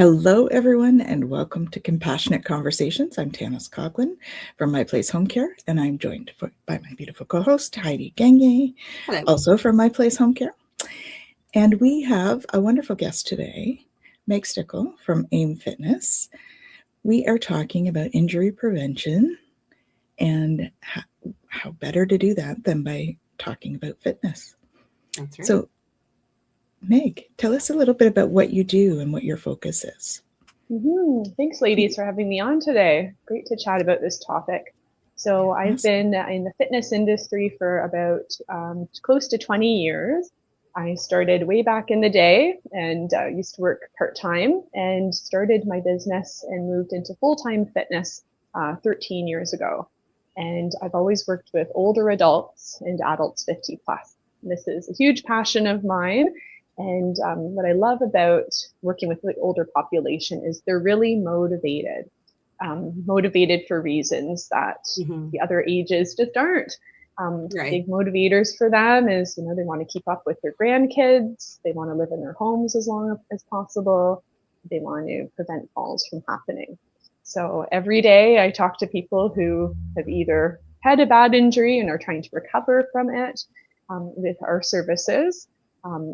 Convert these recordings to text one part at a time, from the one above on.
Hello, everyone, and welcome to Compassionate Conversations. I'm Tanys Coughlan from My Place Home Care, and I'm joined by my beautiful co-host, Heidi Gagne, also from My Place Home Care. And we have a wonderful guest today, Meg Stickl from AIM Fitness. We are talking about injury prevention and how better to do that than by talking about fitness. That's right. So, Meg, tell us a little bit about what you do and what your focus is. Thanks, ladies, for having me on today. Great to chat about this topic. So I've been in the fitness industry for about close to 20 years. I started way back in the day and used to work part-time and started my business and moved into full-time fitness 13 years ago. And I've always worked with older adults and adults 50 plus. This is a huge passion of mine. And what I love about working with the older population is they're really motivated for reasons that the other ages just aren't. Big motivators for them is, they want to keep up with their grandkids. They want to live in their homes as long as possible. They want to prevent falls from happening. So every day I talk to people who have either had a bad injury and are trying to recover from it with our services.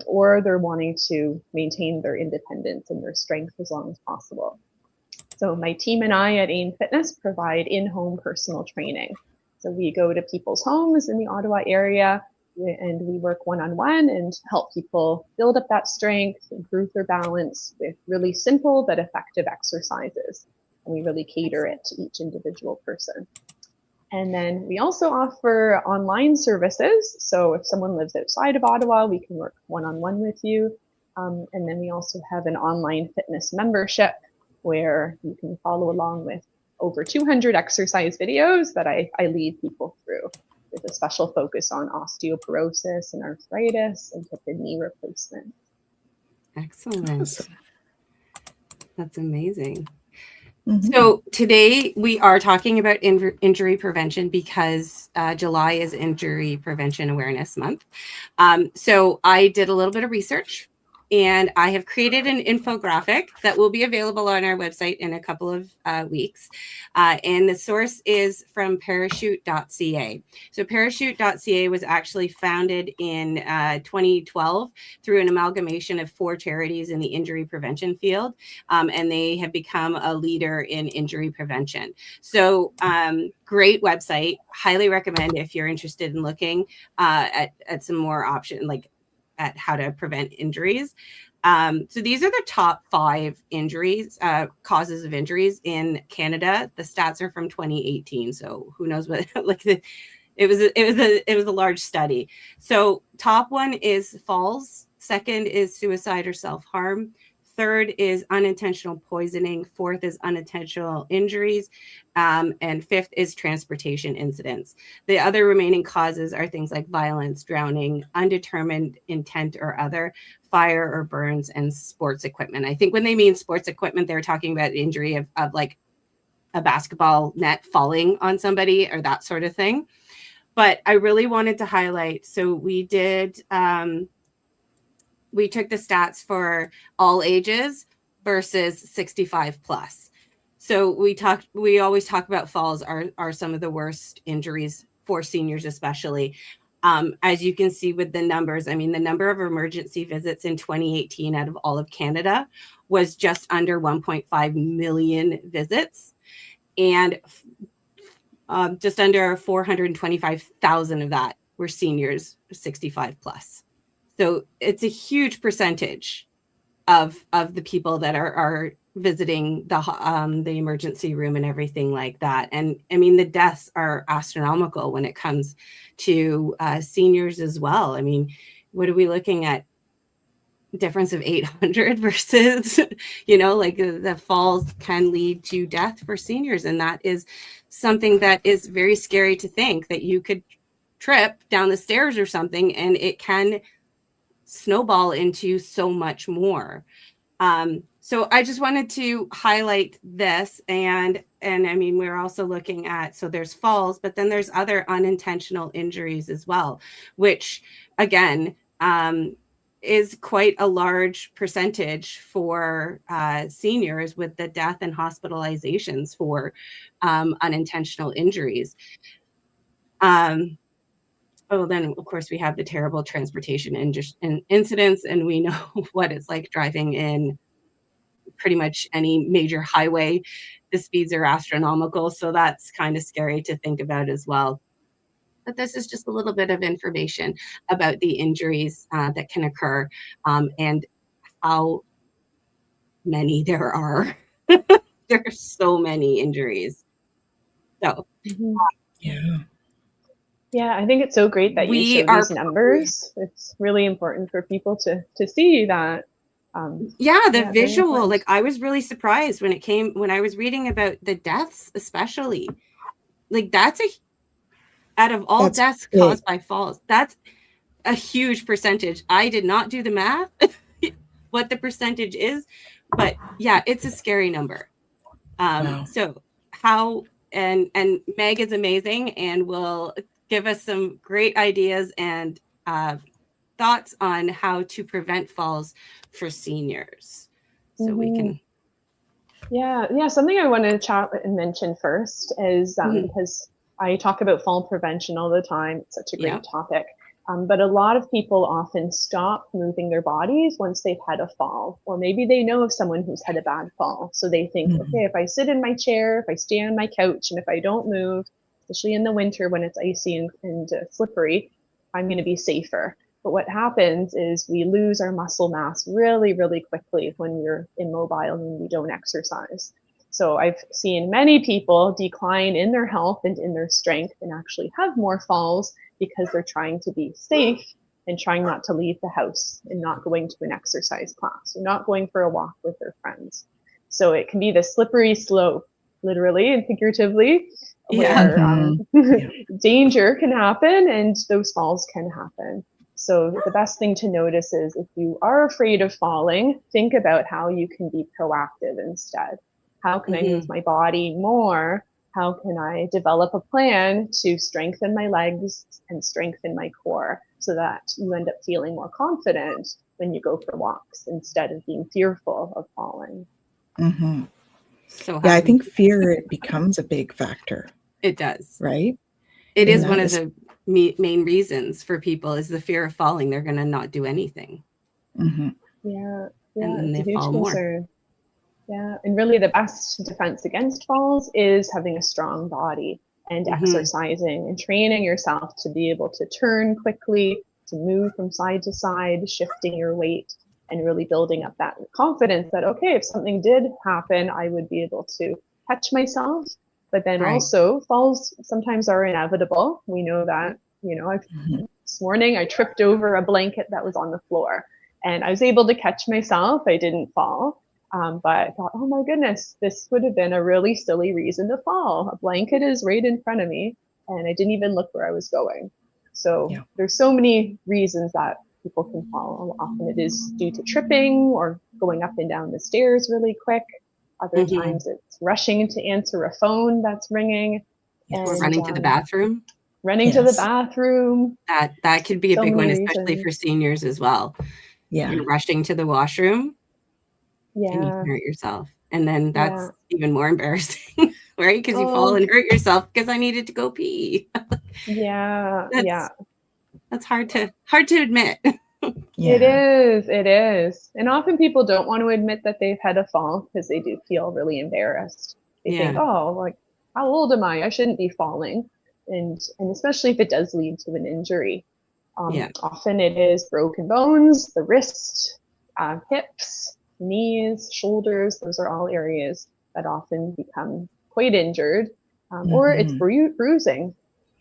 Or they're wanting to maintain their independence and their strength as long as possible. So my team and I at AIM Fitness provide in-home personal training. So we go to people's homes in the Ottawa area and we work one-on-one and help people build up that strength, improve their balance with really simple but effective exercises. And we really cater it to each individual person. And then we also offer online services. So if someone lives outside of Ottawa, we can work one-on-one with you. And then we also have an online fitness membership where you can follow along with over 200 exercise videos that I lead people through with a special focus on osteoporosis and arthritis and hip and knee replacement. Excellent. Awesome. That's amazing. So today we are talking about injury prevention because July is Injury Prevention Awareness Month. So I did a little bit of research and I have created an infographic that will be available on our website in a couple of weeks. And the source is from parachute.ca. So parachute.ca was actually founded in 2012 through an amalgamation of 4 charities in the injury prevention field. And they have become a leader in injury prevention. So great website. Highly recommend if you're interested in looking at some more options, like at how to prevent injuries. So these are the top 5 injuries, causes of injuries in Canada. The stats are from 2018. So who knows what, it was a large study. So top 1 is falls. Second is suicide or self-harm. Third is unintentional poisoning. 4th is unintentional injuries. And 5th is transportation incidents. The other remaining causes are things like violence, drowning, undetermined intent or other, fire or burns, and sports equipment. I think when they mean sports equipment, they're talking about injury of like a basketball net falling on somebody or that sort of thing. But I really wanted to highlight, so we did... we took the stats for all ages versus 65 plus. So we always talk about falls are some of the worst injuries for seniors, especially. As you can see with the numbers, I mean, the number of emergency visits in 2018 out of all of Canada was just under 1.5 million visits. And just under 425,000 of that were seniors 65 plus. So it's a huge percentage of the people that are visiting the emergency room and everything like that. And I mean, the deaths are astronomical when it comes to seniors as well. I mean, what are we looking at? Difference of 800 versus, like the falls can lead to death for seniors. And that is something that is very scary to think that you could trip down the stairs or something and it can snowball into so much more. So I just wanted to highlight this and I mean, we're also looking at, so there's falls, but then there's other unintentional injuries as well, which again, is quite a large percentage for seniors with the death and hospitalizations for unintentional injuries. Then, of course, we have the terrible transportation incidents, and we know what it's like driving in pretty much any major highway. The speeds are astronomical, so that's kind of scary to think about as well. But this is just a little bit of information about the injuries that can occur and how many there are. There's so many injuries. So, yeah, I think it's so great that you show these numbers. It's really important for people to see that. The visual, like I was really surprised when I was reading about the deaths, especially. Like that's out of all deaths caused by falls, that's a huge percentage. I did not do the math, what the percentage is, but yeah, it's a scary number. Wow. So and Meg is amazing and will give us some great ideas and thoughts on how to prevent falls for seniors. So we can. Yeah. Something I want to chat and mention first is because I talk about fall prevention all the time. It's such a great topic. But a lot of people often stop moving their bodies once they've had a fall, or maybe they know of someone who's had a bad fall. So they think, okay, if I sit in my chair, if I stay on my couch, and if I don't move, especially in the winter when it's icy and slippery, I'm going to be safer. But what happens is we lose our muscle mass really, really quickly when we're immobile and we don't exercise. So I've seen many people decline in their health and in their strength and actually have more falls because they're trying to be safe and trying not to leave the house and not going to an exercise class or not going for a walk with their friends. So it can be the slippery slope, literally and figuratively, where danger can happen and those falls can happen. So the best thing to notice is if you are afraid of falling, think about how you can be proactive instead. How can I move my body more? How can I develop a plan to strengthen my legs and strengthen my core so that you end up feeling more confident when you go for walks instead of being fearful of falling? So I think fear becomes a big factor. It does. Right? It is one of the main reasons for people is the fear of falling. They're going to not do anything. Yeah, and it's they a huge fall concern. more. Yeah, and really the best defense against falls is having a strong body and exercising and training yourself to be able to turn quickly, to move from side to side, shifting your weight and really building up that confidence that, okay, if something did happen, I would be able to catch myself. But then also falls sometimes are inevitable. We know that, this morning I tripped over a blanket that was on the floor and I was able to catch myself. I didn't fall. But I thought, oh my goodness, this would have been a really silly reason to fall. A blanket is right in front of me and I didn't even look where I was going. So there's so many reasons that people can fall. Often it is due to tripping or going up and down the stairs really quick. Other times it's rushing to answer a phone that's ringing. Or running to the bathroom. Running to the bathroom. That could be a big one, especially for seniors as well. Yeah. You're rushing to the washroom. And you can hurt yourself. And then that's even more embarrassing, right? Because you fall and hurt yourself because I needed to go pee. That's hard to admit. It is. And often people don't want to admit that they've had a fall because they do feel really embarrassed. They think, oh, like, how old am I? I shouldn't be falling. And especially if it does lead to an injury. Often it is broken bones, the wrist, hips, knees, shoulders. Those are all areas that often become quite injured, or it's bruising.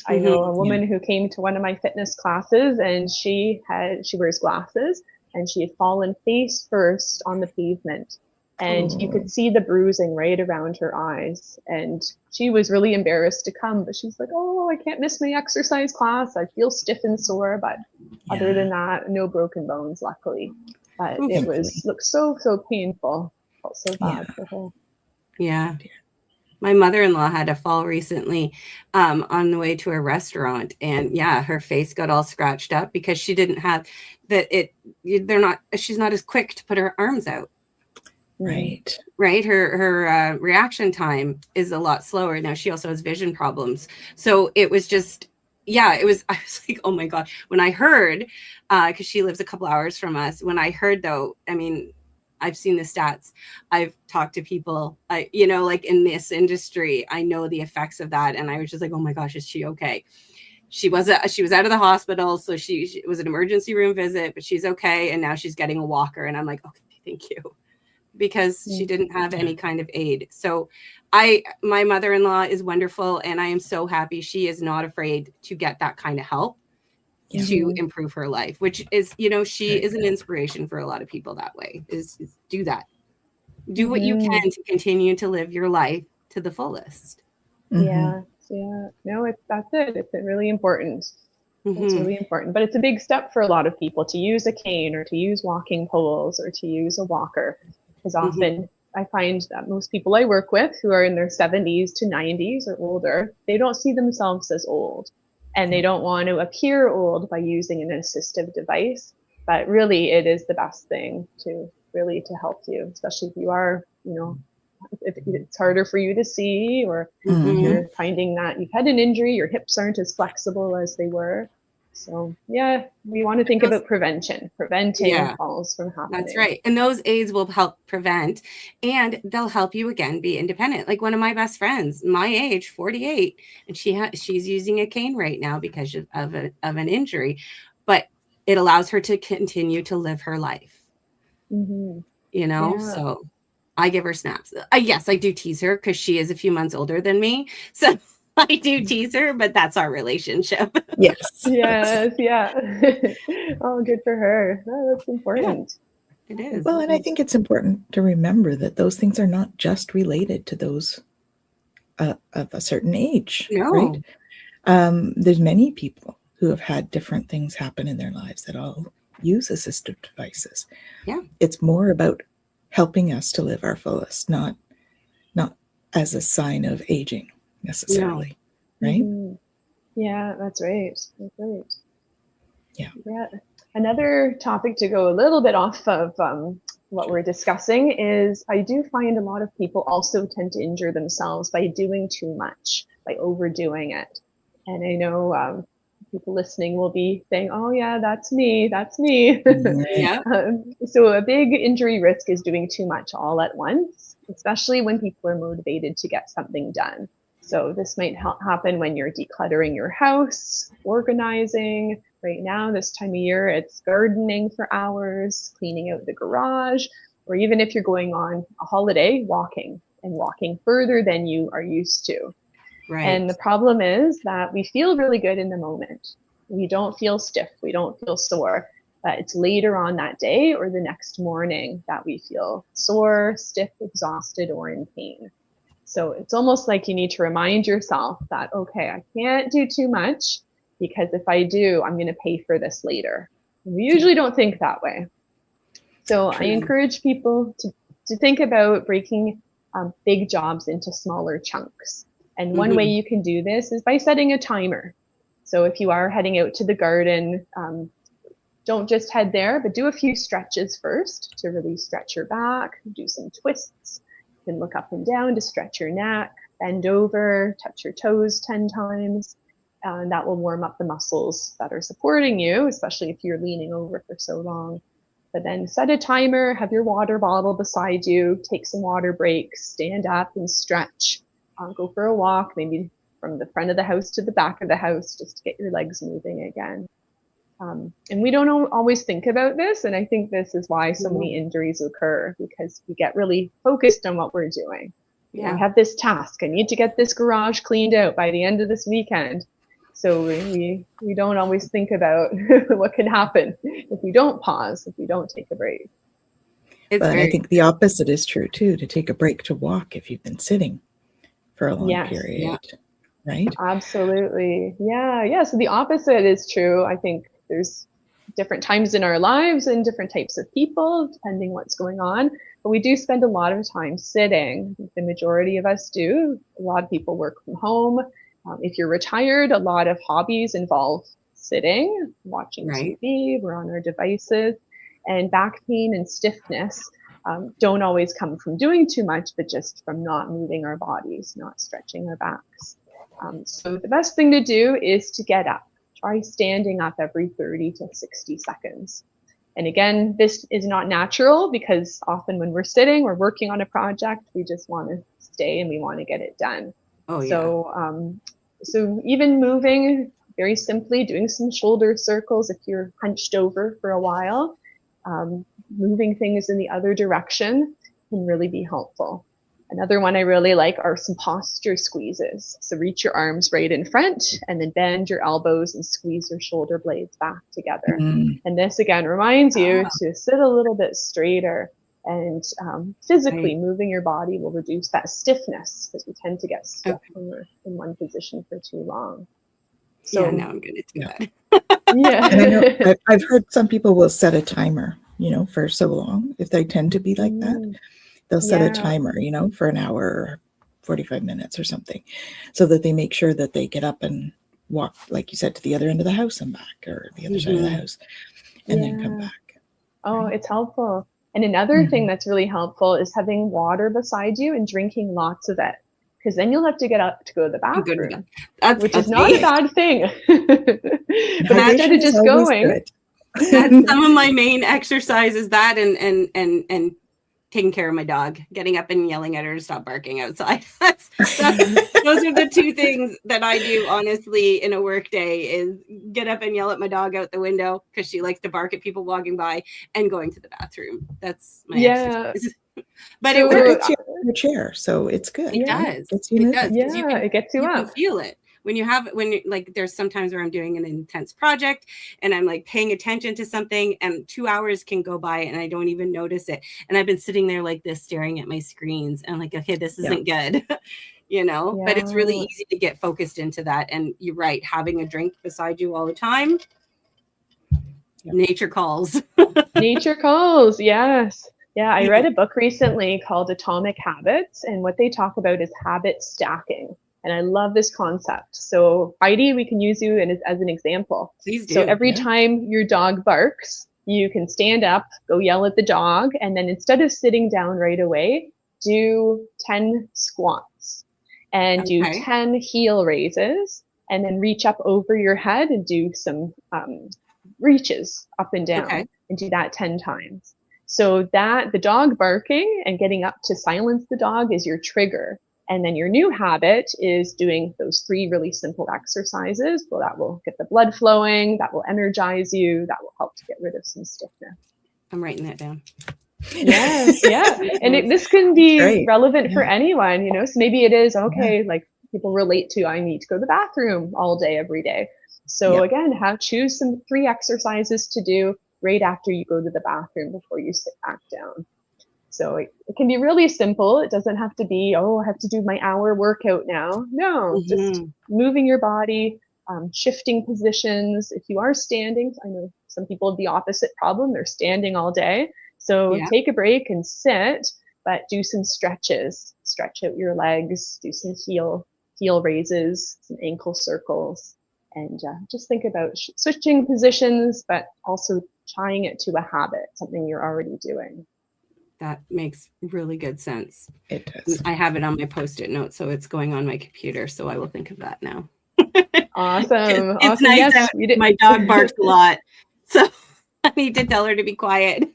I know a woman who came to one of my fitness classes and she wears glasses and she had fallen face first on the pavement and you could see the bruising right around her eyes. And she was really embarrassed to come, but she's like, oh, I can't miss my exercise class. I feel stiff and sore, but other than that, no broken bones, luckily. But it looked so painful. Felt so bad for her. Yeah. My mother-in-law had a fall recently on the way to a restaurant, and yeah, her face got all scratched up because she didn't have she's not as quick to put her arms out. Right. Right. Her reaction time is a lot slower. Now she also has vision problems. So it was just, I was like, oh my God. When I heard, because she lives a couple hours from us, when I heard though, I mean, I've seen the stats. I've talked to people, like in this industry, I know the effects of that. And I was just like, oh my gosh, is she okay? She was out of the hospital. So she was an emergency room visit, but she's okay. And now she's getting a walker. And I'm like, okay, thank you. Because she didn't have any kind of aid. So my mother-in-law is wonderful, and I am so happy she is not afraid to get that kind of help to improve her life, which is, she is an inspiration for a lot of people that way, is do that. Do what you can to continue to live your life to the fullest. Yeah. No, that's it. It's really important. It's really important, but it's a big step for a lot of people to use a cane or to use walking poles or to use a walker. Because often I find that most people I work with who are in their 70s to 90s or older, they don't see themselves as old, and they don't want to appear old by using an assistive device. But really, it is the best thing to help you, especially if you are, if it's harder for you to see, or you're finding that you've had an injury, your hips aren't as flexible as they were. So we want to think about preventing falls from happening. That's right. And those aids will help prevent, and they'll help you again be independent. Like one of my best friends, my age, 48, and she's using a cane right now because of an injury, but it allows her to continue to live her life. So I give her snaps. Yes, I do tease her because she is a few months older than me. So I do tease her, but that's our relationship. Yes. Yeah. Oh, good for her. Oh, that's important. Yeah, it is. Well, and I think it's important to remember that those things are not just related to those of a certain age, right? There's many people who have had different things happen in their lives that all use assistive devices. Yeah. It's more about helping us to live our fullest, not as a sign of aging necessarily, right? Yeah, that's right. Yeah. Another topic to go a little bit off of what we're discussing is I do find a lot of people also tend to injure themselves by doing too much, by overdoing it. And I know people listening will be saying, oh yeah, that's me. Yeah. So a big injury risk is doing too much all at once, especially when people are motivated to get something done. So this might happen when you're decluttering your house, organizing. Right now, this time of year, it's gardening for hours, cleaning out the garage, or even if you're going on a holiday, walking further than you are used to. Right. And the problem is that we feel really good in the moment. We don't feel stiff. We don't feel sore. But it's later on that day or the next morning that we feel sore, stiff, exhausted, or in pain. So it's almost like you need to remind yourself that, okay, I can't do too much because if I do, I'm going to pay for this later. And we usually don't think that way. So I encourage people to think about breaking big jobs into smaller chunks. And one way you can do this is by setting a timer. So if you are heading out to the garden, don't just head there, but do a few stretches first to really stretch your back, do some twists. You can look up and down to stretch your neck, bend over, touch your toes 10 times. And that will warm up the muscles that are supporting you, especially if you're leaning over for so long. But then set a timer, have your water bottle beside you, take some water breaks, stand up and stretch. Go for a walk, maybe from the front of the house to the back of the house, just to get your legs moving again. And we don't always think about this. And I think this is why so many injuries occur, because we get really focused on what we're doing. Yeah. I have this task. I need to get this garage cleaned out by the end of this weekend. So we don't always think about what can happen if we don't pause, if we don't take a break. But I think the opposite is true too, to take a break to walk if you've been sitting for a long period, right? Absolutely. Yeah. So the opposite is true. I think there's different times in our lives and different types of people, depending what's going on. But but we do spend a lot of time sitting. The majority of us do. A lot of people work from home. If you're retired, a lot of hobbies involve sitting, watching TV, we're on our devices, and back pain and stiffness don't always come from doing too much, but just from not moving our bodies, not stretching our backs. So the best thing to do is to get up. Try standing up every 30 to 60 seconds. And again, this is not natural because often when we're sitting, we're working on a project, we just want to stay and we want to get it done. Oh, yeah. So even moving, very simply, doing some shoulder circles if you're hunched over for a while, moving things in the other direction can really be helpful. Another one I really like are some posture squeezes. So reach your arms right in front and then bend your elbows and squeeze your shoulder blades back together. And this again reminds you to sit a little bit straighter, and physically moving your body will reduce that stiffness because we tend to get stuck when we're in one position for too long. So yeah, now I'm going to do that. Yeah. And I know I've heard some people will set a timer, for so long. If they tend to be like that, they'll set a timer, for an hour or 45 minutes or something, so that they make sure that they get up and walk, like you said, to the other end of the house and back, or the other side of the house, and then come back. Oh, it's helpful. And another thing that's really helpful is having water beside you and drinking lots of it, because then you'll have to get up to go to the bathroom, which is not a bad thing. But instead of just going, some of my main exercise is that and taking care of my dog, getting up and yelling at her to stop barking outside. Those are the two things that I do, honestly, in a work day, is get up and yell at my dog out the window because she likes to bark at people walking by, and going to the bathroom. That's my exercise. But it gets you in the chair, so it's good. It does. It gets you up. You can feel it. When you like, there's sometimes where I'm doing an intense project and I'm like paying attention to something, and 2 hours can go by and I don't even notice it. And I've been sitting there like this, staring at my screens, and I'm like, okay, this isn't good, but it's really easy to get focused into that. And you're right, having a drink beside you all the time. Nature calls. Nature calls. Yes. Yeah. I read a book recently called Atomic Habits, and what they talk about is habit stacking. And I love this concept. So Heidi, we can use you as an example. Please do. So every time your dog barks, you can stand up, go yell at the dog, and then instead of sitting down right away, do 10 squats and do 10 heel raises, and then reach up over your head and do some reaches up and down, and do that 10 times. So that the dog barking and getting up to silence the dog is your trigger. And then your new habit is doing those 3 really simple exercises. Well, that will get the blood flowing, that will energize you, that will help to get rid of some stiffness. I'm writing that down. Yes, yeah. And this can be relevant for anyone, So maybe it is, like people relate to, I need to go to the bathroom all day, every day. So again, choose some 3 exercises to do right after you go to the bathroom before you sit back down. So it can be really simple. It doesn't have to be, I have to do my hour workout now. No, just moving your body, shifting positions. If you are standing, I know some people have the opposite problem. They're standing all day. So take a break and sit, but do some stretches. Stretch out your legs, do some heel raises, some ankle circles, and just think about switching positions, but also tying it to a habit, something you're already doing. That makes really good sense. It does. I have it on my Post-it note, so it's going on my computer. So I will think of that now. Awesome. It's nice that my dog barks a lot, so I need to tell her to be quiet.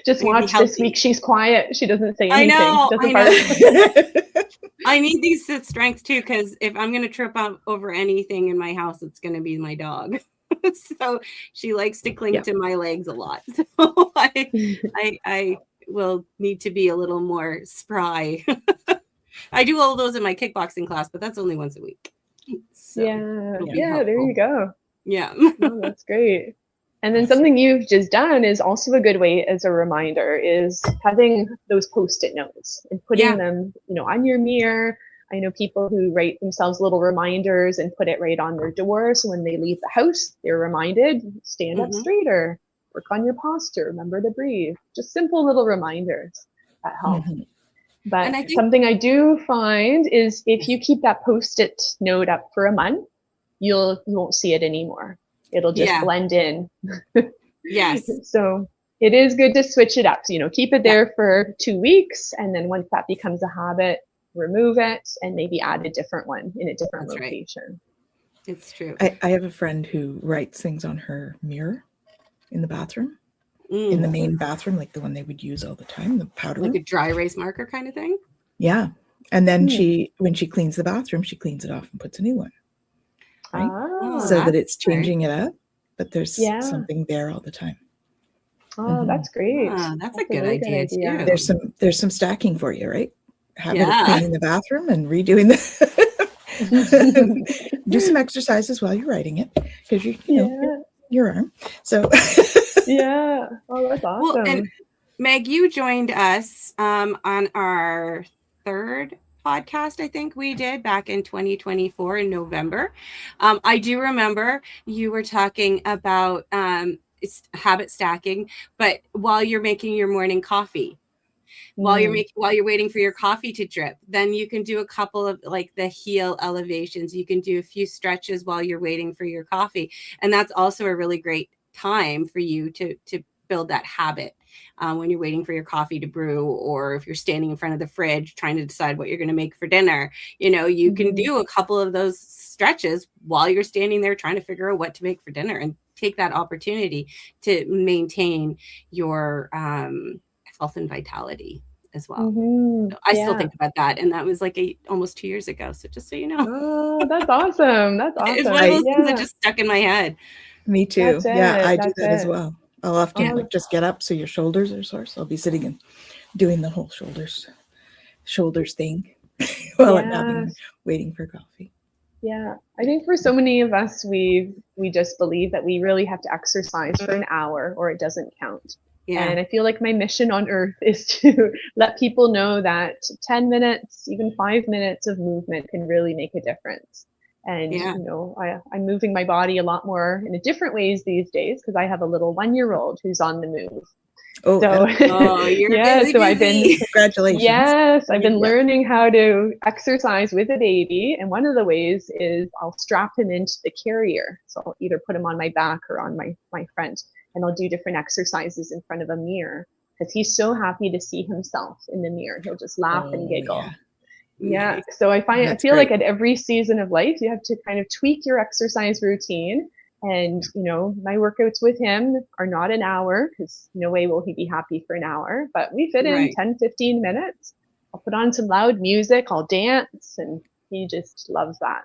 Just watch this week. She's quiet. She doesn't say anything. I know. I need these sit strengths too, because if I'm going to trip over anything in my house, it's going to be my dog. So she likes to cling to my legs a lot. So I will need to be a little more spry. I do all those in my kickboxing class, but that's only once a week. So there you go. Yeah. Oh, that's great. And then something you've just done is also a good way as a reminder is having those Post-it notes and putting them, on your mirror. I know people who write themselves little reminders and put it right on their door. So when they leave the house, they're reminded, stand up straighter, work on your posture, remember to breathe. Just simple little reminders that help. But something I do find is if you keep that Post-it note up for a month, you won't see it anymore. It'll just blend in. Yes. So it is good to switch it up. So, keep it there for 2 weeks. And then once that becomes a habit, remove it and maybe add a different one in a different location. Right. It's true. I have a friend who writes things on her mirror in the bathroom, in the main bathroom, like the one they would use all the time, the powder like room. a dry erase marker kind of thing. Yeah. And then when she cleans the bathroom, she cleans it off and puts a new one. Right. So that it's changing it up, but there's something there all the time. Oh, that's great. That's a good idea too. There's some stacking for you, right? Habit of cleaning the bathroom and redoing do some exercises while you're writing it, because your arm. So oh, that's awesome. Well, and Meg, you joined us on our third podcast, I think we did back in 2024 in November. I do remember you were talking about habit stacking, but while you're making your morning coffee, while you're waiting for your coffee to drip, then you can do a couple of like the heel elevations. You can do a few stretches while you're waiting for your coffee, and that's also a really great time for you to build that habit when you're waiting for your coffee to brew, or if you're standing in front of the fridge trying to decide what you're going to make for dinner. You can do a couple of those stretches while you're standing there trying to figure out what to make for dinner, and take that opportunity to maintain your health and vitality as well. So I still think about that, and that was like almost 2 years ago. So just so you know. Oh, that's awesome. That's awesome. It's one of those things that just stuck in my head. Me too. Yeah, I do that as well. I'll often just get up so your shoulders are sore. So I'll be sitting and doing the whole shoulders thing while I'm waiting for coffee. Yeah, I think for so many of us, we just believe that we really have to exercise for an hour or it doesn't count. Yeah. And I feel like my mission on earth is to let people know that 10 minutes, even 5 minutes of movement can really make a difference. And, I'm moving my body a lot more in a different ways these days because I have a little 1-year-old who's on the move. Oh, so, you're busy. So I've been, congratulations. Yes, I've been learning how to exercise with a baby. And one of the ways is I'll strap him into the carrier. So I'll either put him on my back or on my front, and I'll do different exercises in front of a mirror because he's so happy to see himself in the mirror. He'll just laugh and giggle. Yeah. So I feel like at every season of life, you have to kind of tweak your exercise routine. And, my workouts with him are not an hour because no way will he be happy for an hour, but we fit in 10, 15 minutes. I'll put on some loud music, I'll dance, and he just loves that.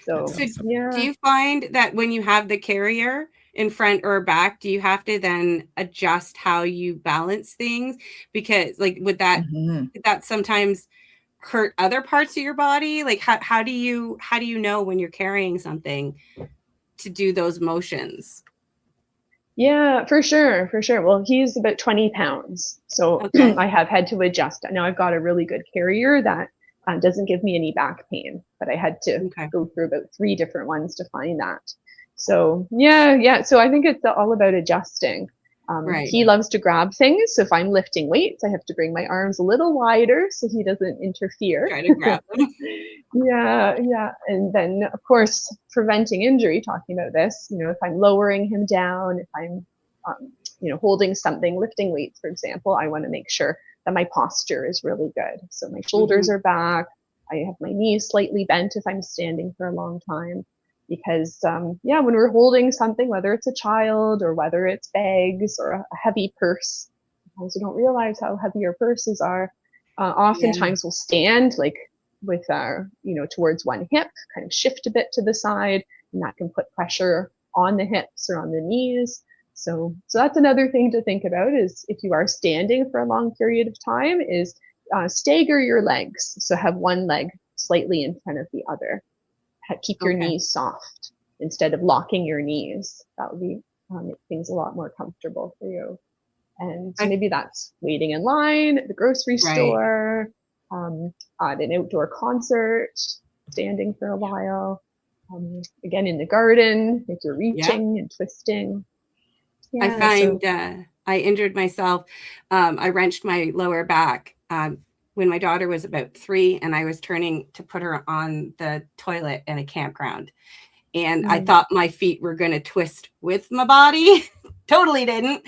So do you find that when you have the carrier in front or back, do you have to then adjust how you balance things? Because would that sometimes hurt other parts of your body? Like how do you know when you're carrying something to do those motions? Yeah, for sure. Well, he's about 20 pounds. So I have had to adjust. Now I've got a really good carrier that doesn't give me any back pain, but I had to go through about 3 different ones to find that. So yeah. So I think it's all about adjusting. He loves to grab things. So if I'm lifting weights, I have to bring my arms a little wider so he doesn't interfere. Try to grab them. Yeah. And then, of course, preventing injury, talking about this, if I'm lowering him down, if I'm, holding something, lifting weights, for example, I want to make sure that my posture is really good. So my shoulders are back. I have my knees slightly bent if I'm standing for a long time. Because, when we're holding something, whether it's a child or whether it's bags or a heavy purse, sometimes we don't realize how heavy our purses are. Oftentimes we'll stand with our, towards one hip, kind of shift a bit to the side, and that can put pressure on the hips or on the knees. So that's another thing to think about is if you are standing for a long period of time is stagger your legs. So have one leg slightly in front of the other. Keep your knees soft instead of locking your knees. That would be make things a lot more comfortable for you. And so maybe that's waiting in line at the grocery store, at an outdoor concert, standing for a while. Again, in the garden, if you're reaching and twisting. I find I injured myself. I wrenched my lower back when my daughter was about 3, and I was turning to put her on the toilet in a campground. And I thought my feet were going to twist with my body. Totally didn't.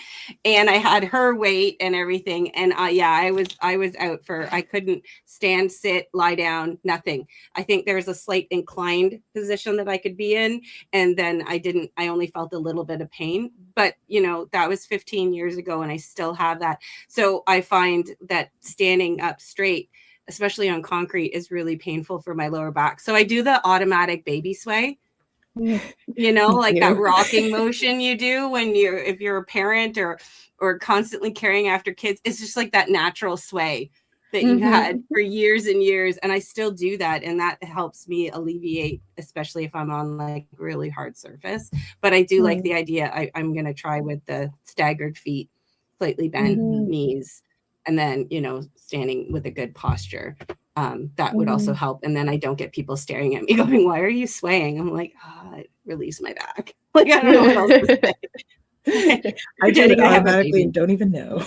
And I had her weight and everything. And I was out for, I couldn't stand, sit, lie down, nothing. I think there was a slight inclined position that I could be in. And then I only felt a little bit of pain, but that was 15 years ago and I still have that. So I find that standing up straight, especially on concrete, is really painful for my lower back. So I do the automatic baby sway. Like that rocking motion you do if you're a parent or constantly carrying after kids. It's just like that natural sway that you've had for years and years. And I still do that. And that helps me alleviate, especially if I'm on like really hard surface. But I do like the idea. I'm going to try with the staggered feet, slightly bent knees, and then, standing with a good posture. That would also help. And then I don't get people staring at me going, why are you swaying? I'm like, I release my back. Like, I don't know what else to say. I do it automatically and don't even know.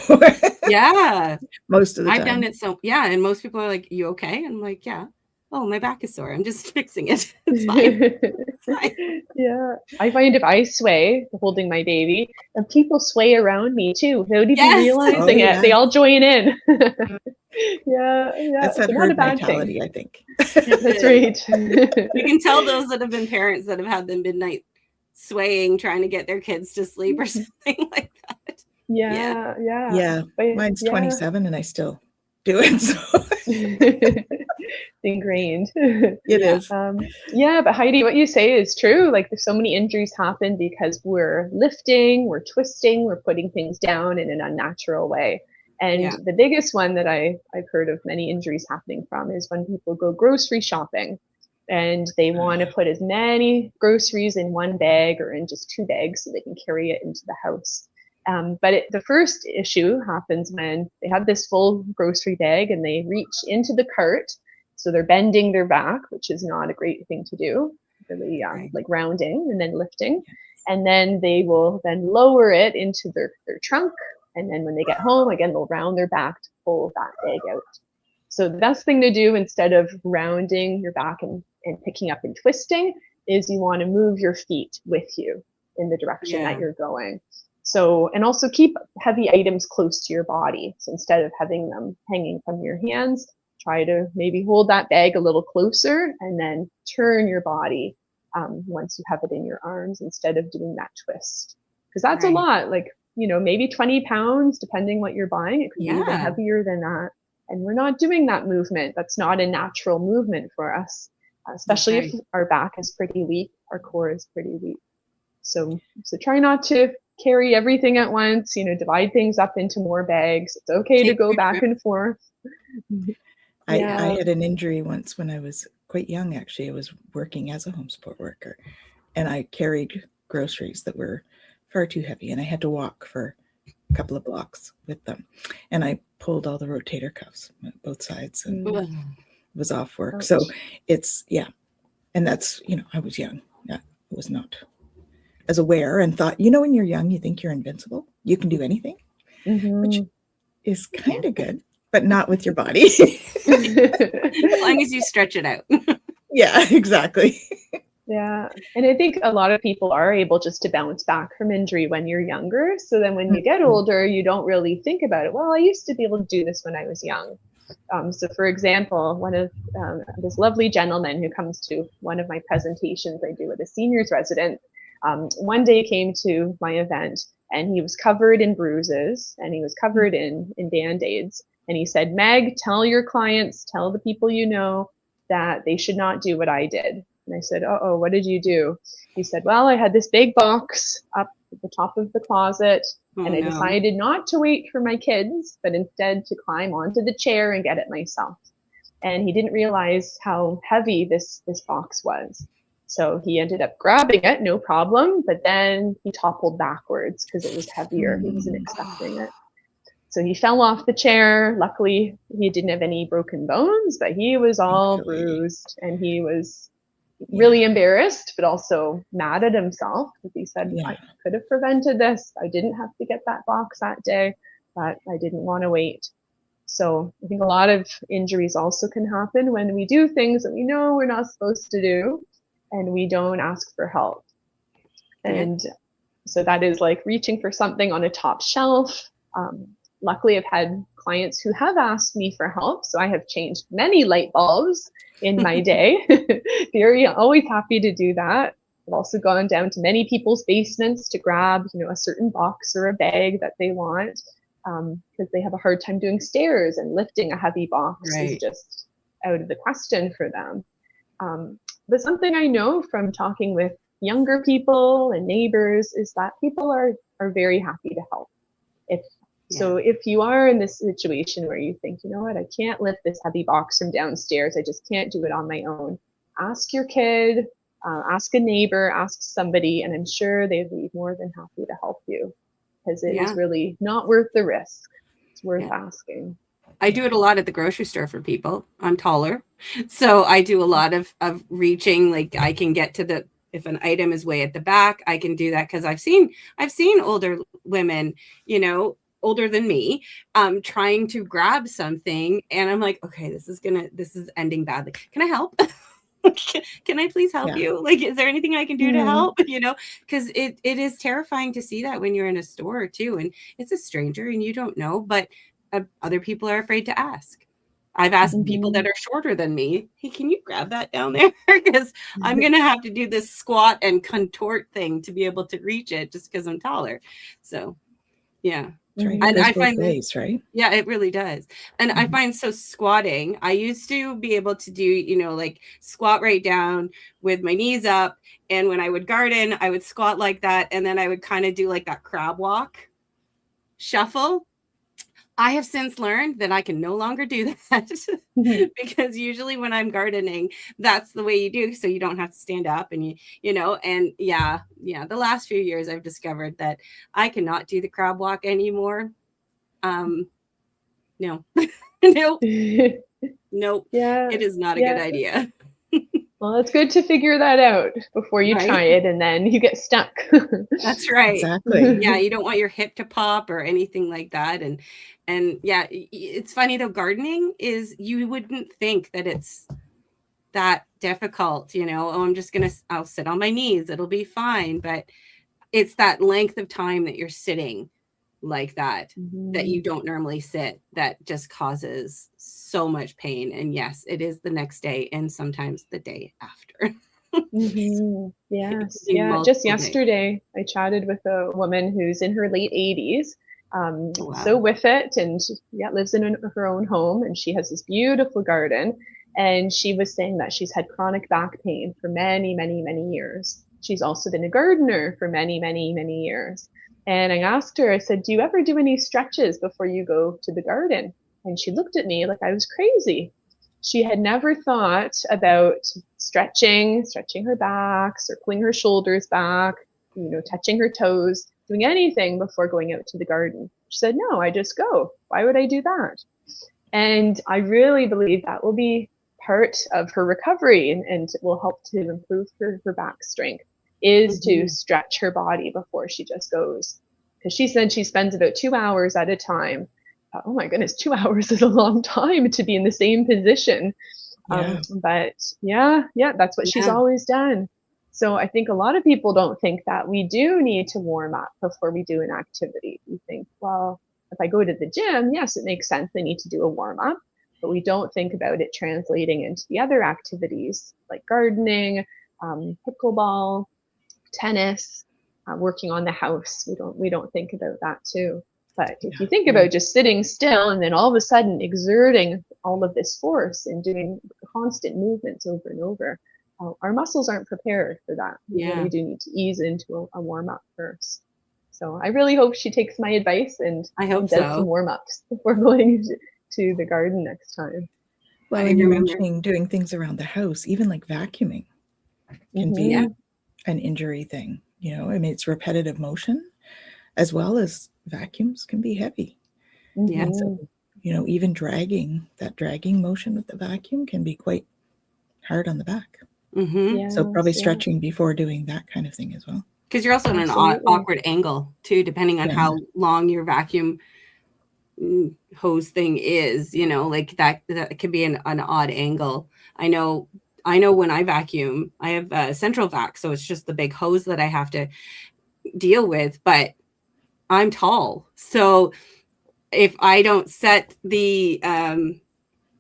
Yeah. Most of the time. I've done it. So yeah. And most people are like, you okay? And I'm like, yeah. Oh, my back is sore. I'm just fixing it. It's fine. It's fine. Yeah. I find if I sway holding my baby, and people sway around me too without even realizing it. They all join in. Yeah. That's that herd mentality, I think. That's right. You can tell those that have been parents that have had the midnight swaying, trying to get their kids to sleep or something like that. Yeah. Mine's 27 and I still do it. So. Ingrained. It is. But Heidi, what you say is true. Like, there's so many injuries happen because we're lifting, we're twisting, we're putting things down in an unnatural way. And the biggest one that I've heard of many injuries happening from is when people go grocery shopping and they want to put as many groceries in one bag or in just 2 bags so they can carry it into the house. But the first issue happens when they have this full grocery bag and they reach into the cart. So they're bending their back, which is not a great thing to do, really like rounding and then lifting. And then they will then lower it into their trunk. And then when they get home, again, they'll round their back to pull that bag out. So the best thing to do instead of rounding your back and picking up and twisting is you want to move your feet with you in the direction that you're going. So, and also keep heavy items close to your body. So instead of having them hanging from your hands, try to maybe hold that bag a little closer and then turn your body once you have it in your arms instead of doing that twist. Because that's a lot, like, maybe 20 pounds, depending what you're buying. It could be even heavier than that. And we're not doing that movement. That's not a natural movement for us, especially if our back is pretty weak, our core is pretty weak. So try not to carry everything at once, divide things up into more bags. It's okay to go back and forth. I had an injury once when I was quite young, actually. I was working as a home support worker and I carried groceries that were far too heavy and I had to walk for a couple of blocks with them. And I pulled all the rotator cuffs, both sides, and was off work. So it's, and that's, I was young. I was not as aware and thought, when you're young, you think you're invincible. You can do anything, which is kind of good, but not with your body. As long as you stretch it out. Yeah, exactly. Yeah. And I think a lot of people are able just to bounce back from injury when you're younger. So then when you get older, you don't really think about it. Well, I used to be able to do this when I was young. So for example, one of this lovely gentleman who comes to one of my presentations I do with a seniors resident, one day came to my event and he was covered in bruises and he was covered in Band-Aids. And he said, Meg, tell your clients, tell the people you know that they should not do what I did. And I said, uh-oh, what did you do? He said, well, I had this big box up at the top of the closet and I decided not to wait for my kids, but instead to climb onto the chair and get it myself. And he didn't realize how heavy this box was. So he ended up grabbing it, no problem, but then he toppled backwards because it was heavier. He wasn't expecting it. So he fell off the chair. Luckily, he didn't have any broken bones, but he was all bruised and he was really embarrassed, but also mad at himself because he said, I could have prevented this. I didn't have to get that box that day, but I didn't want to wait. So I think a lot of injuries also can happen when we do things that we know we're not supposed to do and we don't ask for help. And so that is like reaching for something on a top shelf. Luckily, I've had clients who have asked me for help, so I have changed many light bulbs in my day. Very always happy to do that. I've also gone down to many people's basements to grab, a certain box or a bag that they want, because they have a hard time doing stairs, and lifting a heavy box is just out of the question for them. But something I know from talking with younger people and neighbors is that people are very happy to help. So if you are in this situation where you think, you know what, I can't lift this heavy box from downstairs, I just can't do it on my own, ask your kid, ask a neighbor, ask somebody, and I'm sure they'd be more than happy to help you, because it is really not worth the risk. It's worth asking. I do it a lot at the grocery store for people. I'm taller, so I do a lot of reaching. Like I can get to if an item is way at the back, I can do that because I've seen older women, older than me, trying to grab something, and I'm like, okay, this is ending badly. Can I help? Can I please help you? Like, is there anything I can do to help? Because it is terrifying to see that when you're in a store too, and it's a stranger and you don't know, but other people are afraid to ask. I've asked people that are shorter than me, hey, can you grab that down there? Because I'm going to have to do this squat and contort thing to be able to reach it just because I'm taller. So, yeah. Right. And I find ways, right? Yeah, it really does. And I find squatting, I used to be able to do, like squat right down with my knees up. And when I would garden, I would squat like that. And then I would kind of do like that crab walk shuffle. I have since learned that I can no longer do that because usually when I'm gardening, that's the way you do. So you don't have to stand up and the last few years I've discovered that I cannot do the crab walk anymore. No, nope. Yeah, it is not a good idea. Well, it's good to figure that out before you try it and then you get stuck. That's right. Exactly. Yeah, you don't want your hip to pop or anything like that. And yeah, it's funny though, gardening is, you wouldn't think that it's that difficult, I'll sit on my knees, it'll be fine. But it's that length of time that you're sitting like that, that you don't normally sit, that just causes so much pain. And yes, it is the next day and sometimes the day after. Yes. Yeah. Just yesterday, I chatted with a woman who's in her late 80s. So with it, and lives in her own home, and she has this beautiful garden. And she was saying that she's had chronic back pain for many, many, many years. She's also been a gardener for many, many, many years. And I asked her, I said, do you ever do any stretches before you go to the garden? And she looked at me like I was crazy. She had never thought about stretching her back, circling her shoulders back, touching her toes, doing anything before going out to the garden. She said, no, I just go. Why would I do that? And I really believe that will be part of her recovery, and it will help to improve her back strength, is to stretch her body before she just goes. Because she said she spends about 2 hours at a time. Oh my goodness, 2 hours is a long time to be in the same position. But that's what she's always done. So I think a lot of people don't think that we do need to warm up before we do an activity. We think, well, if I go to the gym, yes, it makes sense, I need to do a warm up. But we don't think about it translating into the other activities like gardening, pickleball, tennis, working on the house. We don't think about that too. But if you think about just sitting still and then all of a sudden exerting all of this force and doing constant movements over and over, our muscles aren't prepared for that. We really do need to ease into a warm up first. So I really hope she takes my advice and does some warm ups before going to the garden next time. Well, and you're mentioning doing things around the house, even like vacuuming can be an injury thing. It's repetitive motion, as well as vacuums can be heavy. So, even dragging motion with the vacuum can be quite hard on the back. Mm-hmm. So probably stretching before doing that kind of thing as well. Because you're also in an awkward angle too, depending on how long your vacuum hose thing is, you know, like that could be an odd angle. I know when I vacuum, I have a central vac, so it's just the big hose that I have to deal with, but I'm tall. So if I don't set the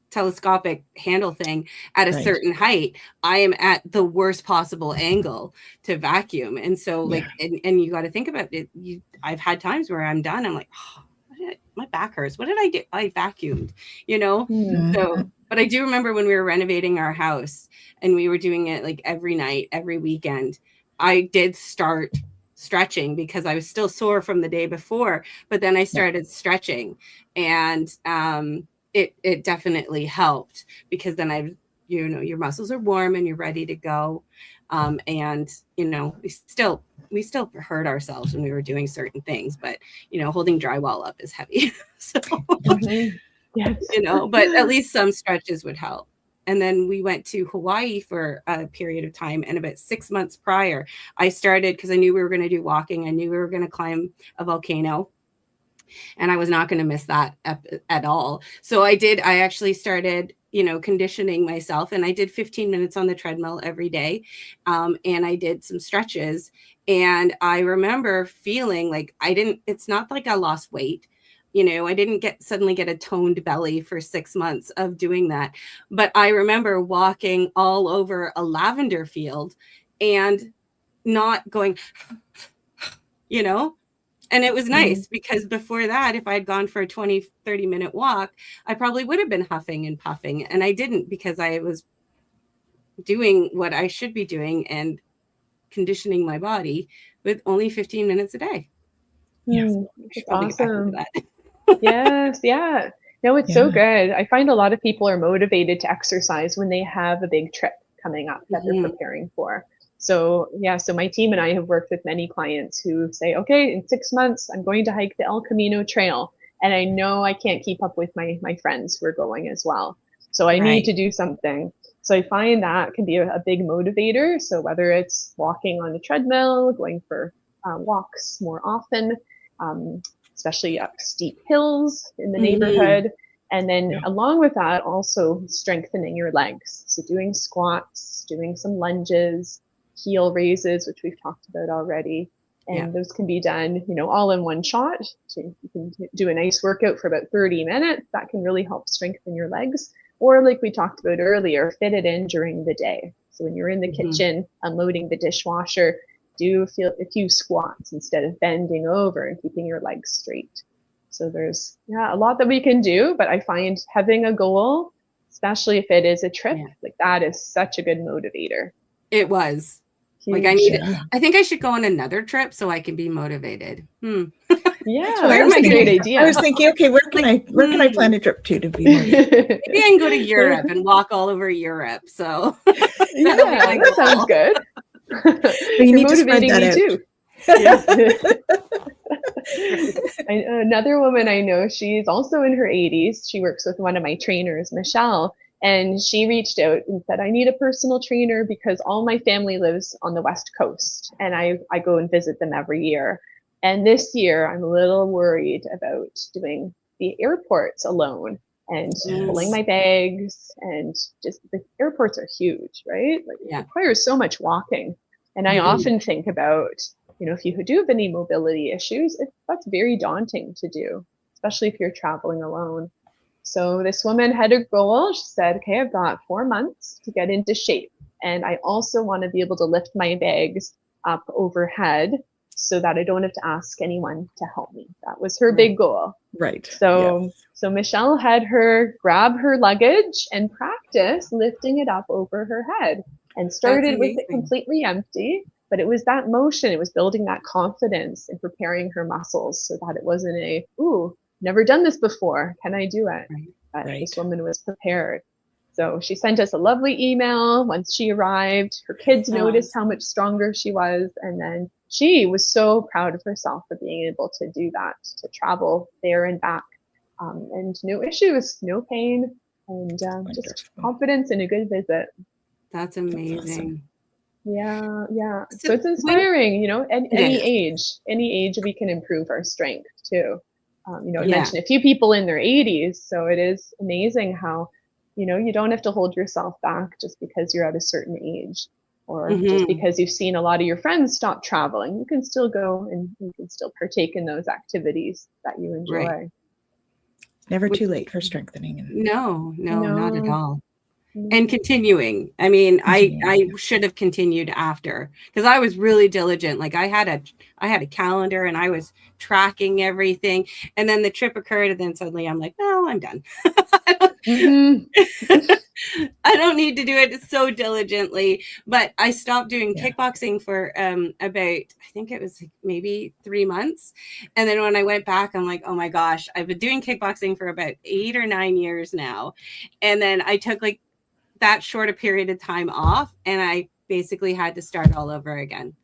telescopic handle thing at a certain height, I am at the worst possible angle to vacuum. And so like, and you got to think about it. I've had times where I'm done. I'm like, oh, my back hurts. What did I do? I vacuumed, you know? Mm-hmm. So, but I do remember when we were renovating our house and we were doing it like every night, every weekend, I did start stretching because I was still sore from the day before, but then I started stretching, and it definitely helped, because then your muscles are warm and you're ready to go. And, you know, we still hurt ourselves when we were doing certain things, but, you know, holding drywall up is heavy. So, you know, but at least some stretches would help. And then we went to Hawaii for a period of time. And about 6 months prior, I started, because I knew we were going to do walking. I knew we were going to climb a volcano, and I was not going to miss that at all. So I actually started, you know, conditioning myself, and I did 15 minutes on the treadmill every day. And I did some stretches, and I remember feeling like it's not like I lost weight. You know, I didn't suddenly get a toned belly for 6 months of doing that. But I remember walking all over a lavender field and not going, you know, and it was nice, because before that, if I'd gone for a 20-30 minute walk, I probably would have been huffing and puffing. And I didn't, because I was doing what I should be doing and conditioning my body with only 15 minutes a day. Yeah, that's awesome. Yes, yeah. No, it's so good. I find a lot of people are motivated to exercise when they have a big trip coming up that they're preparing for. So so my team and I have worked with many clients who say, okay, in 6 months, I'm going to hike the El Camino Trail. And I know I can't keep up with my friends who are going as well. So I need to do something. So I find that can be a big motivator. So whether it's walking on the treadmill, going for walks more often, especially up steep hills in the neighborhood. And then along with that, also strengthening your legs. So doing squats, doing some lunges, heel raises, which we've talked about already. And those can be done, you know, all in one shot. So you can do a nice workout for about 30 minutes. That can really help strengthen your legs. Or like we talked about earlier, fit it in during the day. So when you're in the kitchen, unloading the dishwasher, do a few squats instead of bending over and keeping your legs straight. So there's a lot that we can do, but I find having a goal, especially if it is a trip, like that is such a good motivator. It was. Huge. Like I think I should go on another trip so I can be motivated. Yeah, that's a great idea. I was thinking, okay, where can I plan a trip to be motivated? Maybe I can go to Europe and walk all over Europe. So that sounds good. You need to spread that out. Too. Another woman I know, she's also in her 80s. She works with one of my trainers, Michelle, and she reached out and said, I need a personal trainer because all my family lives on the West Coast, and I go and visit them every year. And this year, I'm a little worried about doing the airports alone and pulling my bags, and just the airports are huge, right? Like it requires so much walking. And I often think about, you know, if you do have any mobility issues, that's very daunting to do, especially if you're traveling alone. So this woman had a goal. She said, okay, I've got 4 months to get into shape. And I also want to be able to lift my bags up overhead so that I don't have to ask anyone to help me. That was her big goal. Right. So Michelle had her grab her luggage and practice lifting it up over her head, and started with it completely empty. But it was that motion. It was building that confidence and preparing her muscles so that it wasn't never done this before. Can I do it? But this woman was prepared. So she sent us a lovely email once she arrived. Her kids noticed how much stronger she was. And then she was so proud of herself for being able to do that, to travel there and back. And no issues, no pain, and just confidence and a good visit. That's amazing. That's awesome. Yeah. So it's inspiring, you know, any age we can improve our strength too. You know, I mentioned a few people in their 80s, so it is amazing how, you know, you don't have to hold yourself back just because you're at a certain age, or just because you've seen a lot of your friends stop traveling. You can still go and you can still partake in those activities that you enjoy. Right. Never too late for strengthening. No, not at all. And continuing. I mean, I should have continued after, because I was really diligent. Like I had a calendar and I was tracking everything. And then the trip occurred, and then suddenly I'm like, no, I'm done. I don't need to do it so diligently. But I stopped doing kickboxing for about, I think it was maybe 3 months. And then when I went back, I'm like, oh my gosh, I've been doing kickboxing for about 8 or 9 years now. And then I took like that short a period of time off, and I basically had to start all over again.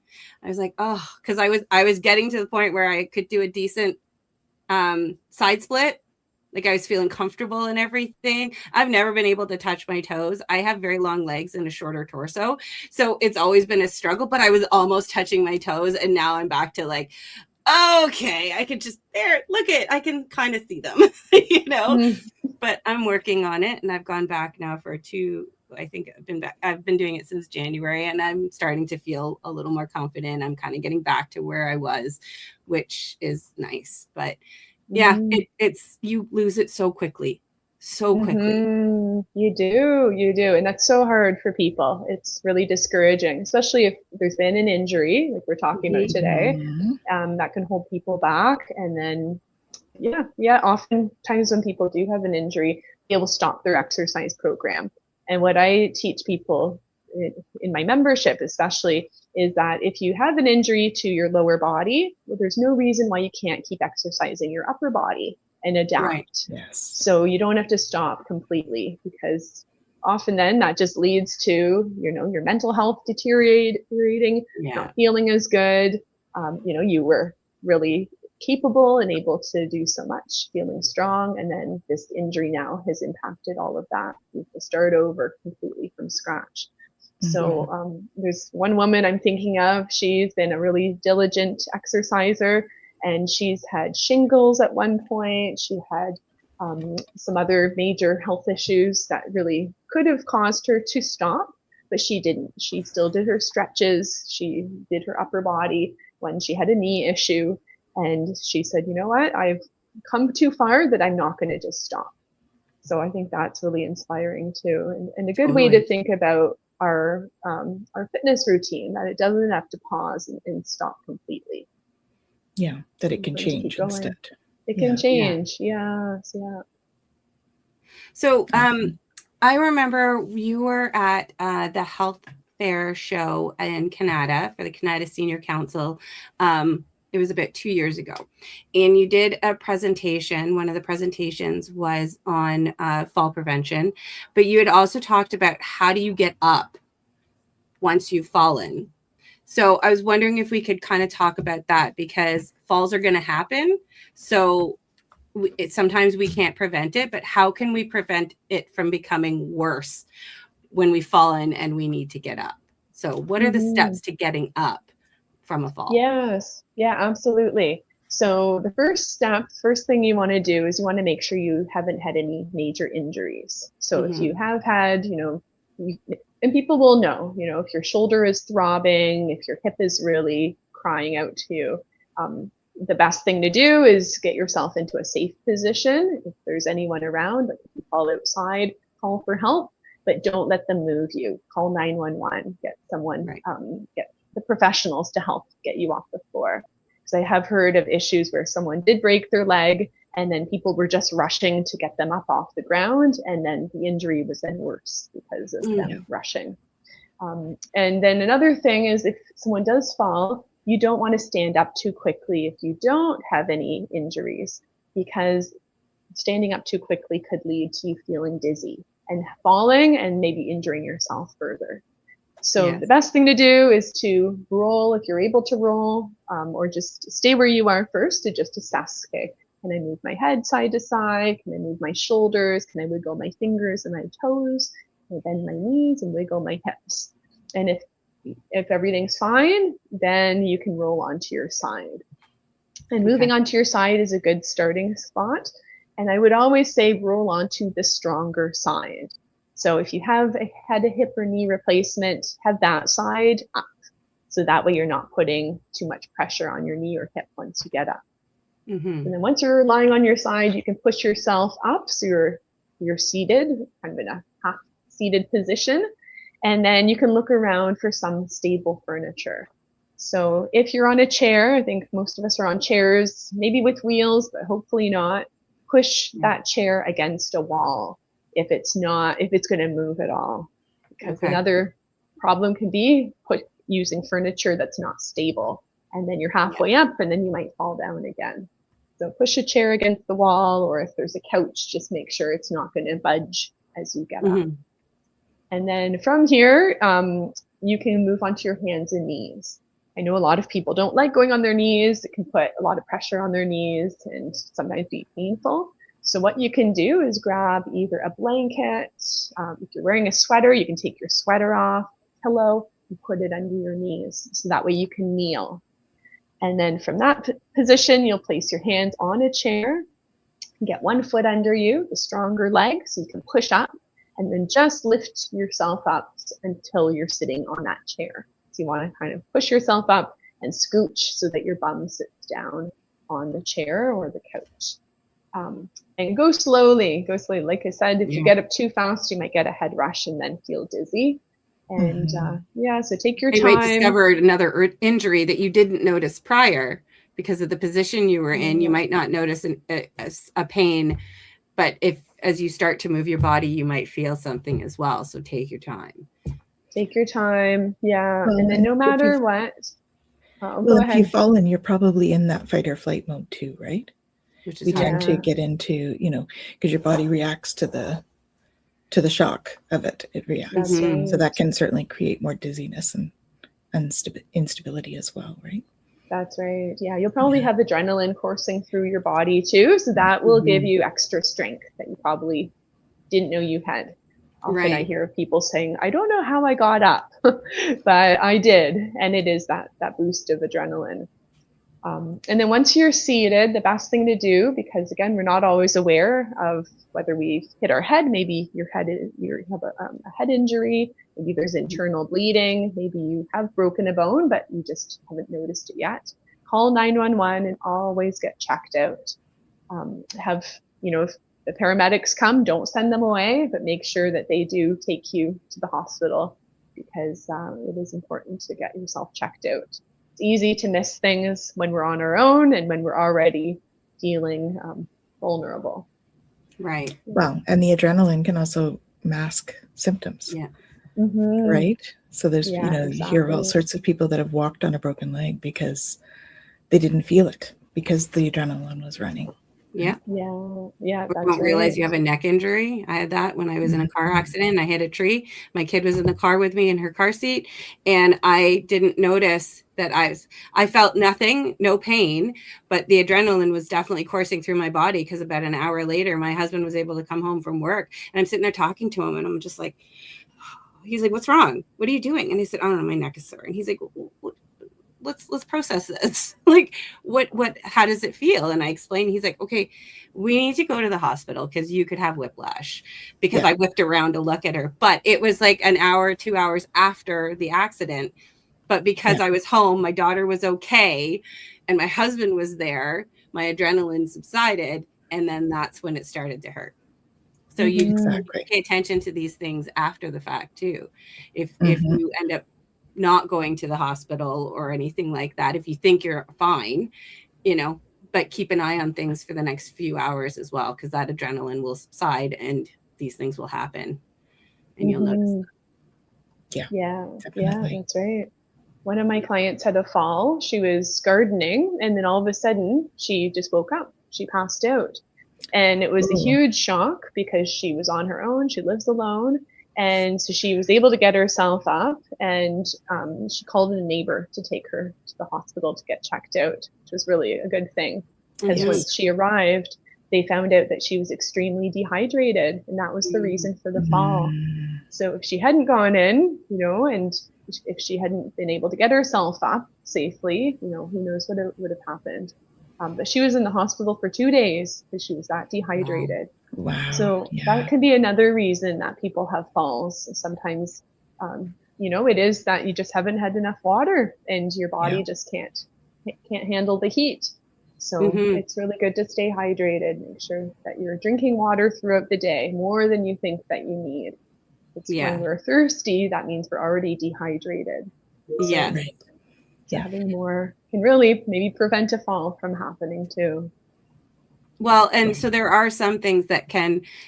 I was like, oh, because I was getting to the point where I could do a decent side split. Like I was feeling comfortable and everything. I've never been able to touch my toes. I have very long legs and a shorter torso, so it's always been a struggle, but I was almost touching my toes, and now I'm back to like, okay, I could just I can kind of see them, you know. But I'm working on it, and I've gone back now for I've been doing it since January, and I'm starting to feel a little more confident. I'm kind of getting back to where I was, which is nice. But yeah, it's you lose it so quickly. You do. And that's so hard for people. It's really discouraging, especially if there's been an injury, like we're talking about today, that can hold people back. And then, oftentimes when people do have an injury, they will stop their exercise program. And what I teach people in my membership, especially, is that if you have an injury to your lower body, well, there's no reason why you can't keep exercising your upper body and adapt. Right. Yes. So you don't have to stop completely, because often then that just leads to, you know, your mental health deteriorating, not feeling as good. You know, you were really capable and able to do so much, feeling strong, and then this injury now has impacted all of that. You have to start over completely from scratch. So there's one woman I'm thinking of. She's been a really diligent exerciser, and she's had shingles at one point. She had some other major health issues that really could have caused her to stop, but she didn't. She still did her stretches. She did her upper body when she had a knee issue. And she said, you know what, I've come too far that I'm not going to just stop. So I think that's really inspiring too. And a good way to think about our fitness routine, that it doesn't have to pause and stop completely. Yeah, that it can change instead. It can change. Yes. Yeah. So I remember you were at the health fair show in Canada for the Canada Senior Council. It was about 2 years ago, and you did a presentation. One of the presentations was on fall prevention, but you had also talked about how do you get up once you've fallen. So I was wondering if we could kind of talk about that, because falls are going to happen. So sometimes we can't prevent it, but how can we prevent it from becoming worse when we've fallen and we need to get up? So what are the steps to getting up from a fall? Yes. Yeah, absolutely. So the first thing you want to do is you want to make sure you haven't had any major injuries. So if you have had, you know, and people will know, you know, if your shoulder is throbbing, if your hip is really crying out to you, the best thing to do is get yourself into a safe position. If there's anyone around, like if you fall outside, call for help, but don't let them move you. Call 911, get someone, get the professionals to help get you off the floor. Because I have heard of issues where someone did break their leg, and then people were just rushing to get them up off the ground, and then the injury was then worse because of them rushing. And then another thing is, if someone does fall, you don't want to stand up too quickly if you don't have any injuries, because standing up too quickly could lead to you feeling dizzy and falling and maybe injuring yourself further. So the best thing to do is to roll if you're able to roll, or just stay where you are first to just assess, okay, can I move my head side to side? Can I move my shoulders? Can I wiggle my fingers and my toes? I bend my knees and wiggle my hips. And if everything's fine, then you can roll onto your side. And moving onto your side is a good starting spot. And I would always say roll onto the stronger side. So if you had a hip or knee replacement, have that side up. So that way you're not putting too much pressure on your knee or hip once you get up. And then once you're lying on your side, you can push yourself up. So you're seated, kind of in a half seated position. And then you can look around for some stable furniture. So if you're on a chair, I think most of us are on chairs, maybe with wheels, but hopefully not. Push that chair against a wall if it's going to move at all. Because another problem can be using furniture that's not stable. And then you're halfway up and then you might fall down again. So push a chair against the wall, or if there's a couch, just make sure it's not going to budge as you get up. And then from here, you can move onto your hands and knees. I know a lot of people don't like going on their knees. It can put a lot of pressure on their knees and sometimes be painful. So what you can do is grab either a blanket. If you're wearing a sweater, you can take your sweater off, pillow, and put it under your knees. So that way you can kneel. And then from that position, you'll place your hands on a chair, get one foot under you, the stronger leg, so you can push up, and then just lift yourself up until you're sitting on that chair. So you want to kind of push yourself up and scooch so that your bum sits down on the chair or the couch. And go slowly. Like I said, if you get up too fast, you might get a head rush and then feel dizzy. And so take your time. You might discover another injury that you didn't notice prior because of the position you were in. You might not notice a pain, but as you start to move your body, you might feel something as well. So take your time. Take your time. Yeah. Well, and then no matter what. If you've fallen, you're probably in that fight or flight mode too, right? We tend to get into, because your body reacts to the shock of it. It reacts. Right. So that can certainly create more dizziness and instability as well, right? That's right. Yeah, you'll probably have adrenaline coursing through your body too. So that will give you extra strength that you probably didn't know you had. Often I hear people saying, I don't know how I got up, but I did. And it is that boost of adrenaline. And then once you're seated, the best thing to do, because again, we're not always aware of whether we've hit our head, maybe you have a head injury, maybe there's internal bleeding, maybe you have broken a bone, but you just haven't noticed it yet. Call 911 and always get checked out. If the paramedics come, don't send them away, but make sure that they do take you to the hospital because it is important to get yourself checked out. It's easy to miss things when we're on our own and when we're already feeling vulnerable. Right. Well, and the adrenaline can also mask symptoms. Yeah. Right. So there's, you hear of all sorts of people that have walked on a broken leg because they didn't feel it because the adrenaline was running. Yeah. Yeah. You don't realize you have a neck injury. I had that when I was in a car accident. I hit a tree. My kid was in the car with me in her car seat. And I didn't notice that I felt nothing, no pain, but the adrenaline was definitely coursing through my body because about an hour later, my husband was able to come home from work. And I'm sitting there talking to him and I'm just like, he's like, what's wrong? What are you doing? And I said, I don't know, my neck is sore. And he's like, let's process this. Like, how does it feel? And I explained, he's like, okay, we need to go to the hospital because you could have whiplash because I whipped around to look at her. But it was like an hour, 2 hours after the accident. But because I was home, my daughter was okay. And my husband was there. My adrenaline subsided. And then that's when it started to hurt. So you pay attention to these things after the fact too. If you end up not going to the hospital or anything like that, if you think you're fine, but keep an eye on things for the next few hours as well, because that adrenaline will subside and these things will happen and you'll notice. Yeah, that's right. One of my clients had a fall. She was gardening and then all of a sudden she just woke up. She passed out. And it was a huge shock because she was on her own. She lives alone. And so she was able to get herself up and she called a neighbor to take her to the hospital to get checked out, which was really a good thing. Because once she arrived, they found out that she was extremely dehydrated, and that was the reason for the fall. So if she hadn't gone in, and if she hadn't been able to get herself up safely, who knows what would have happened. But she was in the hospital for 2 days because she was that dehydrated. Wow. So that can be another reason that people have falls. Sometimes, it is that you just haven't had enough water and your body just can't handle the heat. So it's really good to stay hydrated. Make sure that you're drinking water throughout the day, more than you think that you need. When we're thirsty, that means we're already dehydrated. Yeah. So having more can really maybe prevent a fall from happening too. Well, and so there are some things that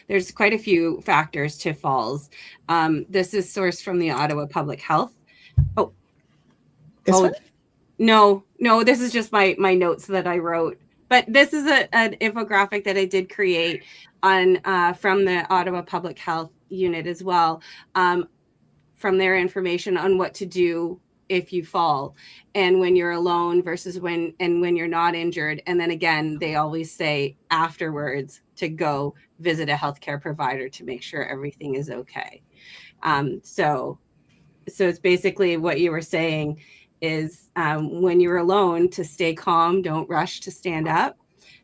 there's quite a few factors to falls. This is sourced from the Ottawa Public Health. This one? No, this is just my notes that I wrote. But this is an infographic that I did create on from the Ottawa Public Health unit as well, from their information on what to do if you fall and when you're alone versus when you're not injured. And then again, they always say afterwards to go visit a healthcare provider to make sure everything is okay. So it's basically what you were saying is when you're alone, to stay calm, don't rush to stand up.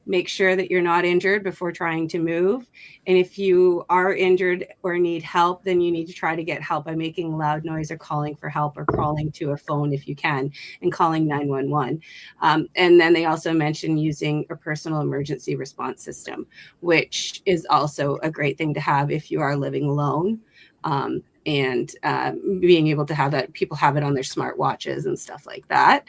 Make sure that you're not injured before trying to move. And if you are injured or need help, then you need to try to get help by making loud noise or calling for help or crawling to a phone if you can and calling 911. And then they also mention using a personal emergency response system, which is also a great thing to have if you are living alone. And being able to have that, people have it on their smartwatches and stuff like that,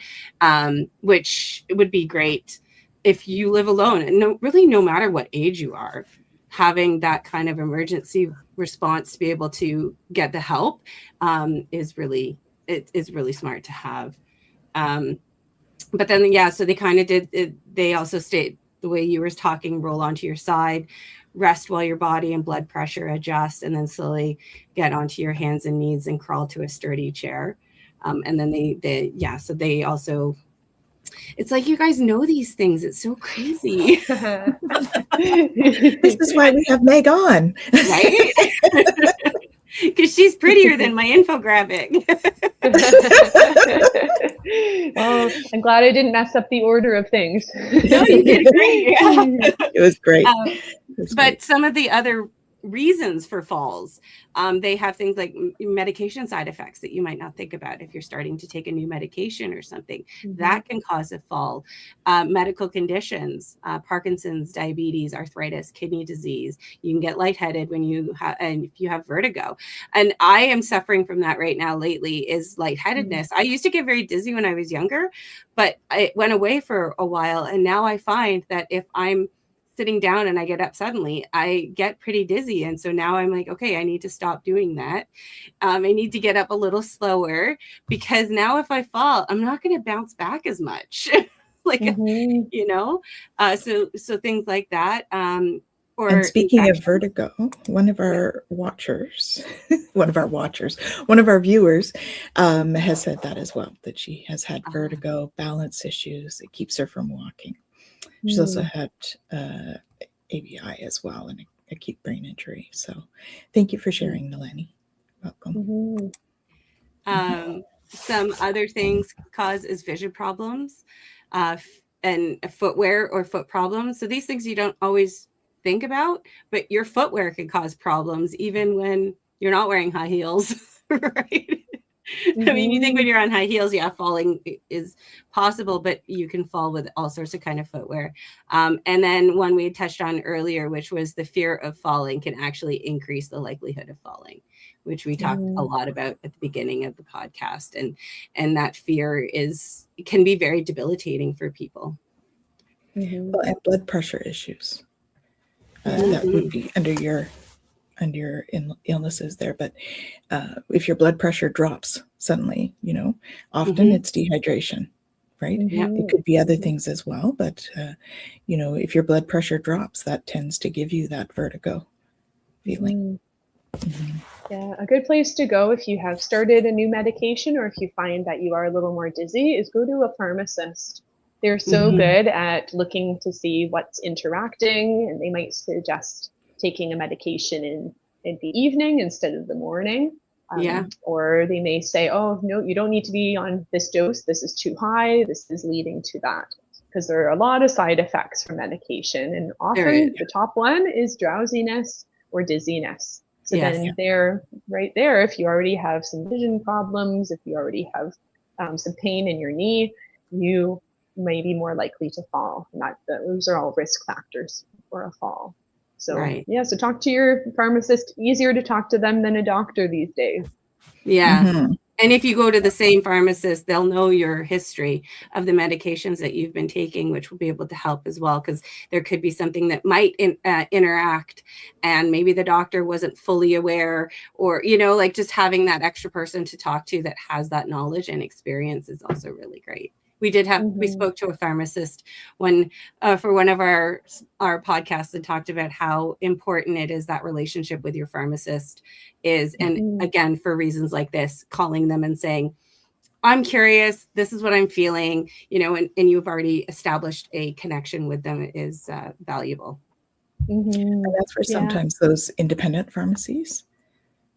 which would be great if you live alone. And really, no matter what age you are, having that kind of emergency response to be able to get the help is really smart to have. But then, so they kind of did it. They also state the way you were talking, roll onto your side, rest while your body and blood pressure adjust, and then slowly get onto your hands and knees and crawl to a sturdy chair. And then so they also, it's like you guys know these things. It's so crazy. This is why we have Meg on. Right? Because she's prettier than my infographic. Well, I'm glad I didn't mess up the order of things. No, you did great. Yeah. It was great. But some of the other reasons for falls, they have things like medication side effects that you might not think about. If you're starting to take a new medication or something, that can cause a fall. Medical conditions, Parkinson's, diabetes, arthritis, kidney disease. You can get lightheaded when and if you have vertigo. And I am suffering from that right now lately, is lightheadedness. I used to get very dizzy when I was younger, but it went away for a while. And now I find that if I'm sitting down and I get up suddenly, I get pretty dizzy. And so now I'm like, okay, I need to stop doing that. I need to get up a little slower, because now if I fall, I'm not going to bounce back as much. So things like that. And speaking of vertigo, one of our viewers has said that as well, that she has had vertigo, balance issues. It keeps her from walking. She's also had ABI as well, and a acute brain injury. So thank you for sharing, Nalani. Welcome. Some other things cause is vision problems and footwear or foot problems. So these things you don't always think about, but your footwear can cause problems even when you're not wearing high heels, right? I mean, you think when you're on high heels, falling is possible, but you can fall with all sorts of kind of footwear. And then one we had touched on earlier, which was the fear of falling can actually increase the likelihood of falling, which we talked a lot about at the beginning of the podcast. And that fear can be very debilitating for people. Well, and blood pressure issues. That would be under your illnesses there, but if your blood pressure drops suddenly, often it's dehydration, right? It could be other things as well, but if your blood pressure drops, that tends to give you that vertigo feeling. Yeah, a good place to go if you have started a new medication, or if you find that you are a little more dizzy, is go to a pharmacist. They're so good at looking to see what's interacting, and they might suggest taking a medication in the evening instead of the morning. Or they may say, oh, no, you don't need to be on this dose. This is too high. This is leading to that. Because there are a lot of side effects from medication. And often the top one is drowsiness or dizziness. So then they're right there. If you already have some vision problems, if you already have some pain in your knee, you may be more likely to fall. And those are all risk factors for a fall. So so talk to your pharmacist. Easier to talk to them than a doctor these days. And if you go to the same pharmacist, they'll know your history of the medications that you've been taking, which will be able to help as well, because there could be something that might interact and maybe the doctor wasn't fully aware, or, like just having that extra person to talk to that has that knowledge and experience is also really great. We spoke to a pharmacist for one of our podcasts and talked about how important it is, that relationship with your pharmacist is. And again, for reasons like this, calling them and saying, I'm curious, this is what I'm feeling, and you've already established a connection with them is valuable. And that's where sometimes those independent pharmacies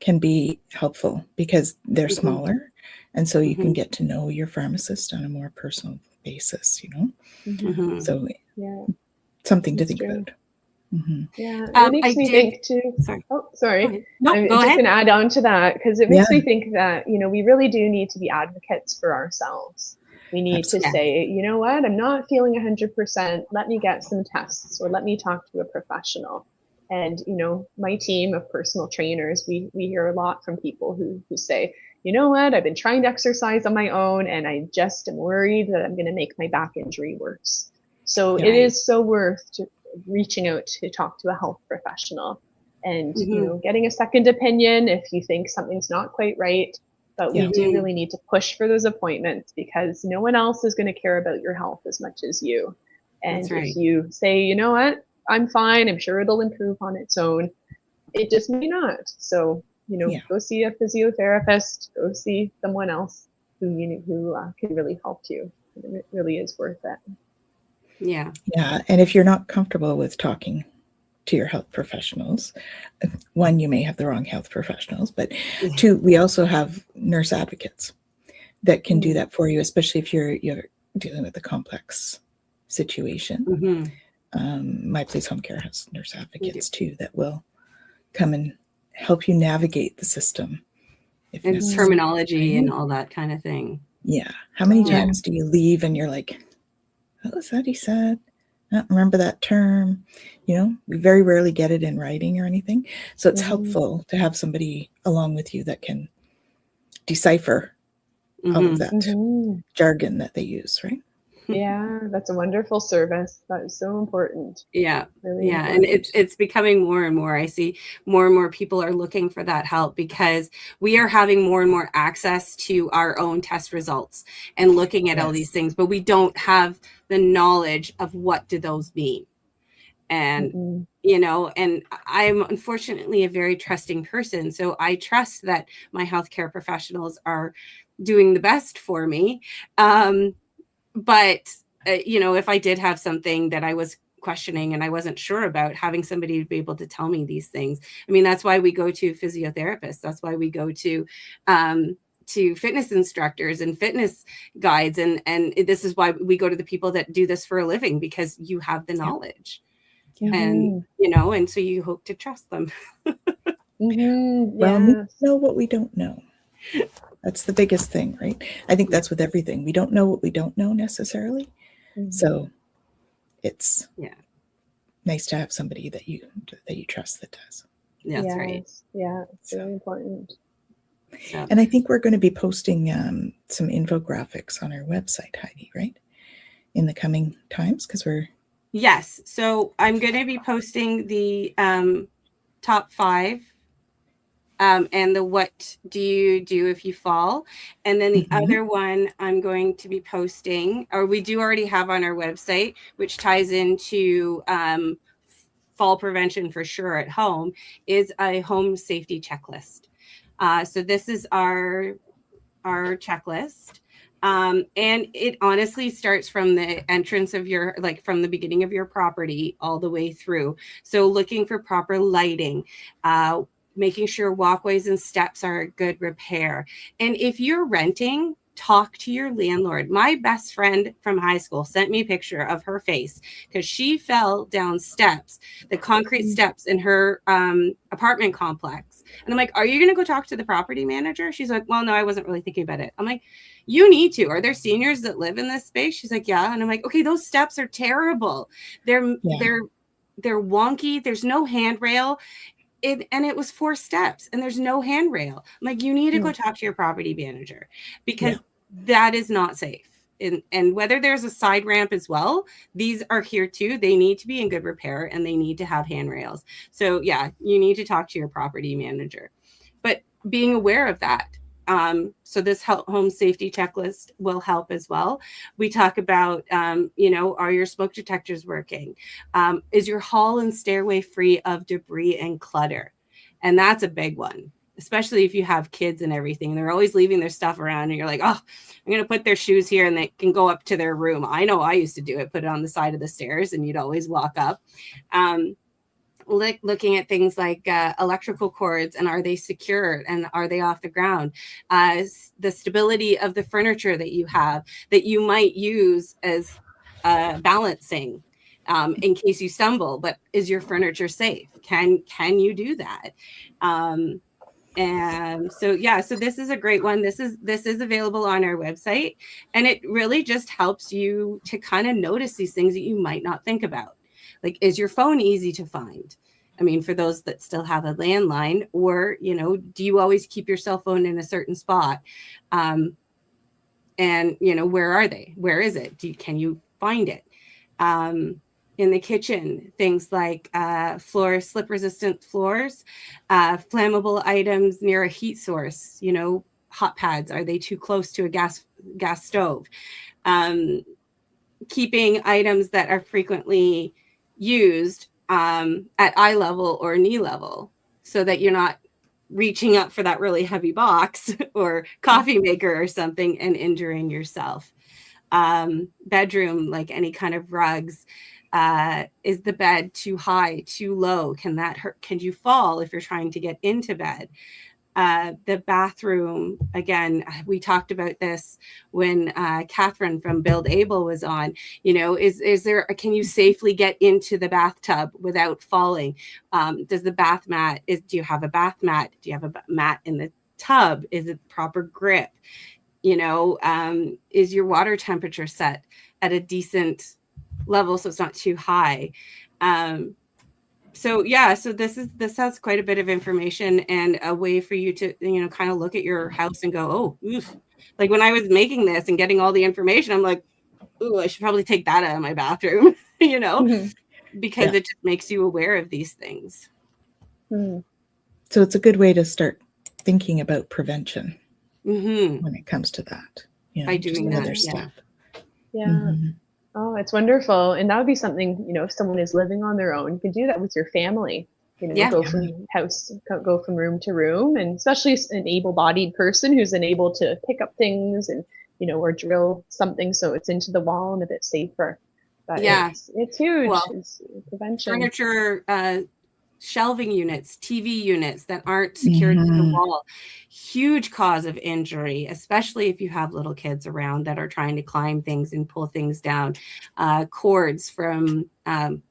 can be helpful because they're smaller. And so you can get to know your pharmacist on a more personal basis, So something to think about. It makes me think too. Sorry. I'm just going to add on to that, because it makes me think that, we really do need to be advocates for ourselves. We need to say, you know what, I'm not feeling 100%. Let me get some tests, or let me talk to a professional. And, my team of personal trainers, we hear a lot from people who say, you know what, I've been trying to exercise on my own and I just am worried that I'm going to make my back injury worse. So it is so worth reaching out to talk to a health professional and, getting a second opinion if you think something's not quite right. But we do really need to push for those appointments, because no one else is going to care about your health as much as you. And if you say, you know what, I'm fine, I'm sure it'll improve on its own, it just may not. So, go see a physiotherapist, go see someone else who can really help you. It really is worth it. Yeah. And if you're not comfortable with talking to your health professionals, one, you may have the wrong health professionals, but two, we also have nurse advocates that can do that for you, especially if you're dealing with a complex situation. My Place Home Care has nurse advocates too that will come and help you navigate the system. And terminology and all that kind of thing. Yeah. How many times do you leave and you're like, what was that he said? I don't remember that term. We very rarely get it in writing or anything. So it's helpful to have somebody along with you that can decipher all of that jargon that they use, right? Yeah, that's a wonderful service. That is so important. Yeah. Really important. And it's becoming more and more. I see more and more people are looking for that help, because we are having more and more access to our own test results and looking at all these things, but we don't have the knowledge of what do those mean. And, and I'm unfortunately a very trusting person. So I trust that my healthcare professionals are doing the best for me. But, if I did have something that I was questioning and I wasn't sure about, having somebody to be able to tell me these things. I mean, that's why we go to physiotherapists. That's why we go to fitness instructors and fitness guides. And this is why we go to the people that do this for a living, because you have the knowledge. And, and so you hope to trust them. Well, we know what we don't know. That's the biggest thing, right? I think that's with everything. We don't know what we don't know necessarily. So it's nice to have somebody that you trust that does. That's right. Yeah, it's really important. So. And I think we're going to be posting some infographics on our website, Heidi, right? In the coming times, because we're... Yes. So I'm going to be posting the top 5 and the what do you do if you fall. And then the other one I'm going to be posting, or we do already have on our website, which ties into fall prevention for sure at home, is a home safety checklist. So this is our checklist. And it honestly starts from the entrance of your, like from the beginning of your property all the way through. So looking for proper lighting, making sure walkways and steps are good repair. And if you're renting, talk to your landlord. My best friend from high school sent me a picture of her face because she fell down steps, the concrete steps in her apartment complex. And I'm like, are you going to go talk to the property manager? She's like, well, no, I wasn't really thinking about it. I'm like, you need to. Are there seniors that live in this space? She's like, yeah. And I'm like, okay, those steps are terrible. They're wonky. There's no handrail. And it was 4 steps and there's no handrail. I'm like, you need to go talk to your property manager because that is not safe. And whether there's a side ramp as well, these are here too. They need to be in good repair and they need to have handrails. So yeah, you need to talk to your property manager, but being aware of that. So this home safety checklist will help as well. We talk about, are your smoke detectors working? Is your hall and stairway free of debris and clutter? And that's a big one, especially if you have kids and everything. They're always leaving their stuff around and you're like, oh, I'm going to put their shoes here and they can go up to their room. I know I used to do it, put it on the side of the stairs and you'd always walk up. Looking at things like electrical cords and are they secure and are they off the ground? The stability of the furniture that you have that you might use as balancing in case you stumble, but is your furniture safe? Can you do that? And so this is a great one. This is available on our website, and it really just helps you to kind of notice these things that you might not think about. Like, is your phone easy to find? I mean, for those that still have a landline, or, do you always keep your cell phone in a certain spot? And, where are they? Where is it? Can you find it? In the kitchen, things like slip-resistant floors, flammable items near a heat source, hot pads, are they too close to a gas stove? Keeping items that are frequently used at eye level or knee level so that you're not reaching up for that really heavy box or coffee maker or something and injuring yourself. Bedroom, like any kind of rugs. Is the bed too high, too low? Can that hurt? Can you fall if you're trying to get into bed? The bathroom, again, we talked about this when Catherine from Build Able was on. Can you safely get into the bathtub without falling? Does the bath mat, do you have a bath mat? Do you have a mat in the tub? Is it proper grip? Is your water temperature set at a decent level so it's not too high? So this has quite a bit of information and a way for you to, kind of look at your house and go, oh, oof. Like when I was making this and getting all the information, I'm like, ooh, I should probably take that out of my bathroom, because it just makes you aware of these things. So it's a good way to start thinking about prevention when it comes to that. By doing that, stuff. Yeah. Mm-hmm. Oh, it's wonderful. And that would be something, if someone is living on their own, you can do that with your family, go from room to room, and especially an able-bodied person who's able to pick up things and, or drill something so it's into the wall and a bit safer. But it's huge. Well, it's prevention. Furniture, shelving units, TV units that aren't secured to the wall, huge cause of injury, especially if you have little kids around that are trying to climb things and pull things down. Cords from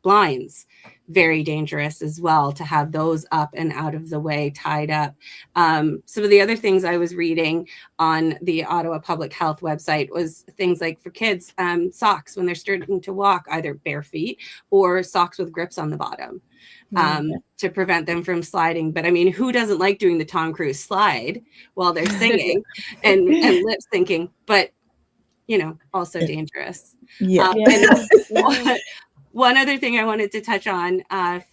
blinds, very dangerous as well to have those up and out of the way, tied up. Some of the other things I was reading on the Ottawa Public Health website was things like for kids, socks when they're starting to walk, either bare feet or socks with grips on the bottom. To prevent them from sliding. But I mean, who doesn't like doing the Tom Cruise slide while they're singing and lip syncing, but also dangerous. One other thing I wanted to touch on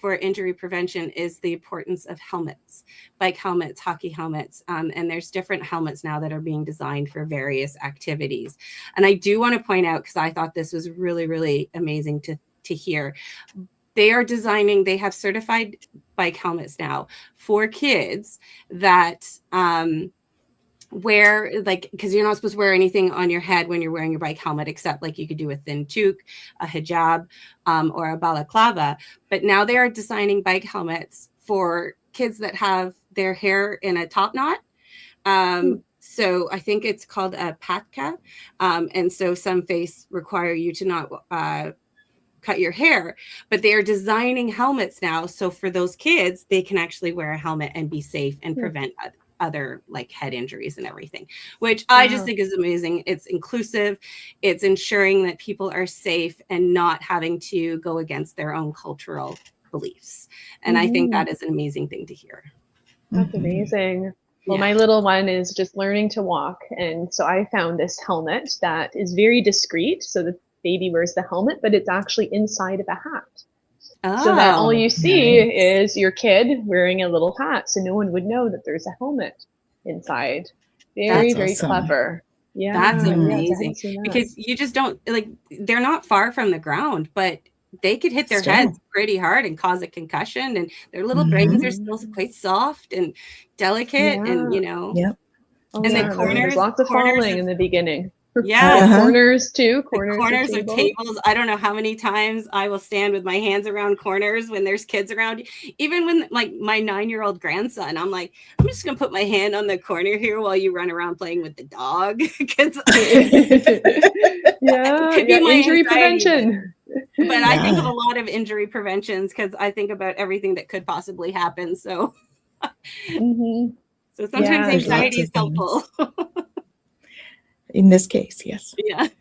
for injury prevention is the importance of helmets, bike helmets, hockey helmets. And there's different helmets now that are being designed for various activities. And I do want to point out, because I thought this was really, really amazing to hear. They have certified bike helmets now for kids that wear, like, because you're not supposed to wear anything on your head when you're wearing your bike helmet, except like you could do a thin toque, a hijab, or a balaclava. But now they are designing bike helmets for kids that have their hair in a top knot. So I think it's called a patka. And so some face require you to not cut your hair, but they are designing helmets now. So for those kids, they can actually wear a helmet and be safe and prevent other like head injuries and everything, which I just think is amazing. It's inclusive. It's ensuring that people are safe and not having to go against their own cultural beliefs. And I think that is an amazing thing to hear. That's amazing. Well, my little one is just learning to walk. And so I found this helmet that is very discreet. So the baby wears the helmet, but it's actually inside of a hat. So that all you see is your kid wearing a little hat. So no one would know that there's a helmet inside. Very clever. Yeah. That's amazing. Because you just don't, like, they're not far from the ground, but they could hit their heads pretty hard and cause a concussion, and their little brains are still quite soft and delicate, and you know. And the corners, there's lots of falling in the beginning. Corners too. Corners of tables. I don't know how many times I will stand with my hands around corners when there's kids around. Even when, like, my 9-year-old grandson, I'm like, I'm just gonna put my hand on the corner here while you run around playing with the dog. Because injury prevention. But I think of a lot of injury preventions because I think about everything that could possibly happen. So, so sometimes anxiety is helpful. In this case, yes.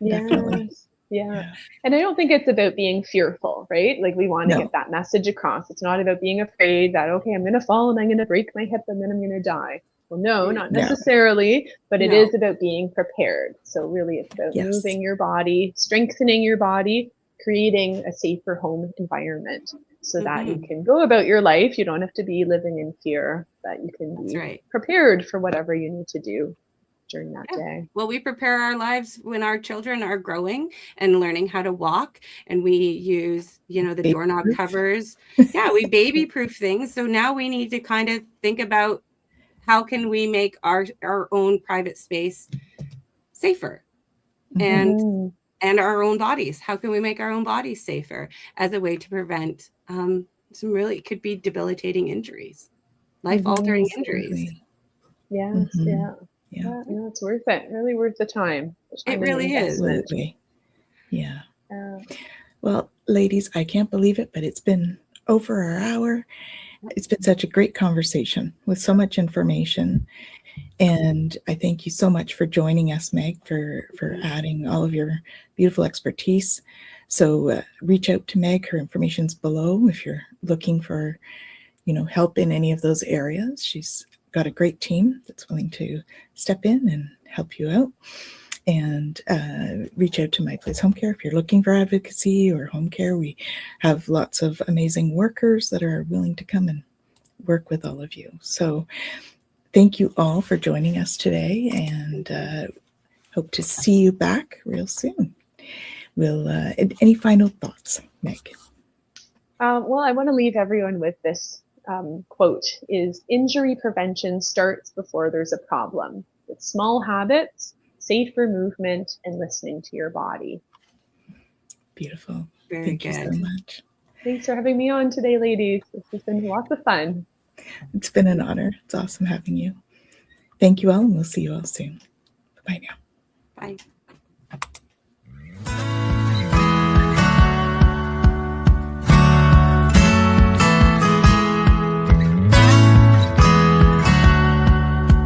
Definitely. Yeah. And I don't think it's about being fearful, right? Like, we want to get that message across. It's not about being afraid that, okay, I'm going to fall and I'm going to break my hip and then I'm going to die. Well, no, not necessarily, but it is about being prepared. So really it's about moving your body, strengthening your body, creating a safer home environment so that you can go about your life. You don't have to be living in fear, that you can be prepared for whatever you need to do during that day. Well, we prepare our lives when our children are growing and learning how to walk, and we use, you know, the doorknob covers. We baby proof things. So now we need to kind of think about how can we make our own private space safer and our own bodies. How can we make our own bodies safer as a way to prevent some really, it could be debilitating injuries, life-altering injuries. Yeah, no, it's worth it. Really worth the time. It really is. Absolutely. Yeah. Well, ladies, I can't believe it, but it's been over an hour. It's been such a great conversation with so much information. And I thank you so much for joining us, Meg, for adding all of your beautiful expertise. So reach out to Meg. Her information's below if you're looking for, you know, help in any of those areas. She's got a great team that's willing to step in and help you out. And reach out to My Place Home Care if you're looking for advocacy or home care. We have lots of amazing workers that are willing to come and work with all of you. So thank you all for joining us today, and hope to see you back real soon. Any final thoughts, Meg? Well, I want to leave everyone with this quote is injury prevention starts before there's a problem, with small habits, safer movement, and listening to your body. Beautiful. Thank you so much. Thanks for having me on today, ladies. This has been lots of fun. It's been an honor. It's awesome having you. Thank you all, and we'll see you all soon. Bye now. Bye.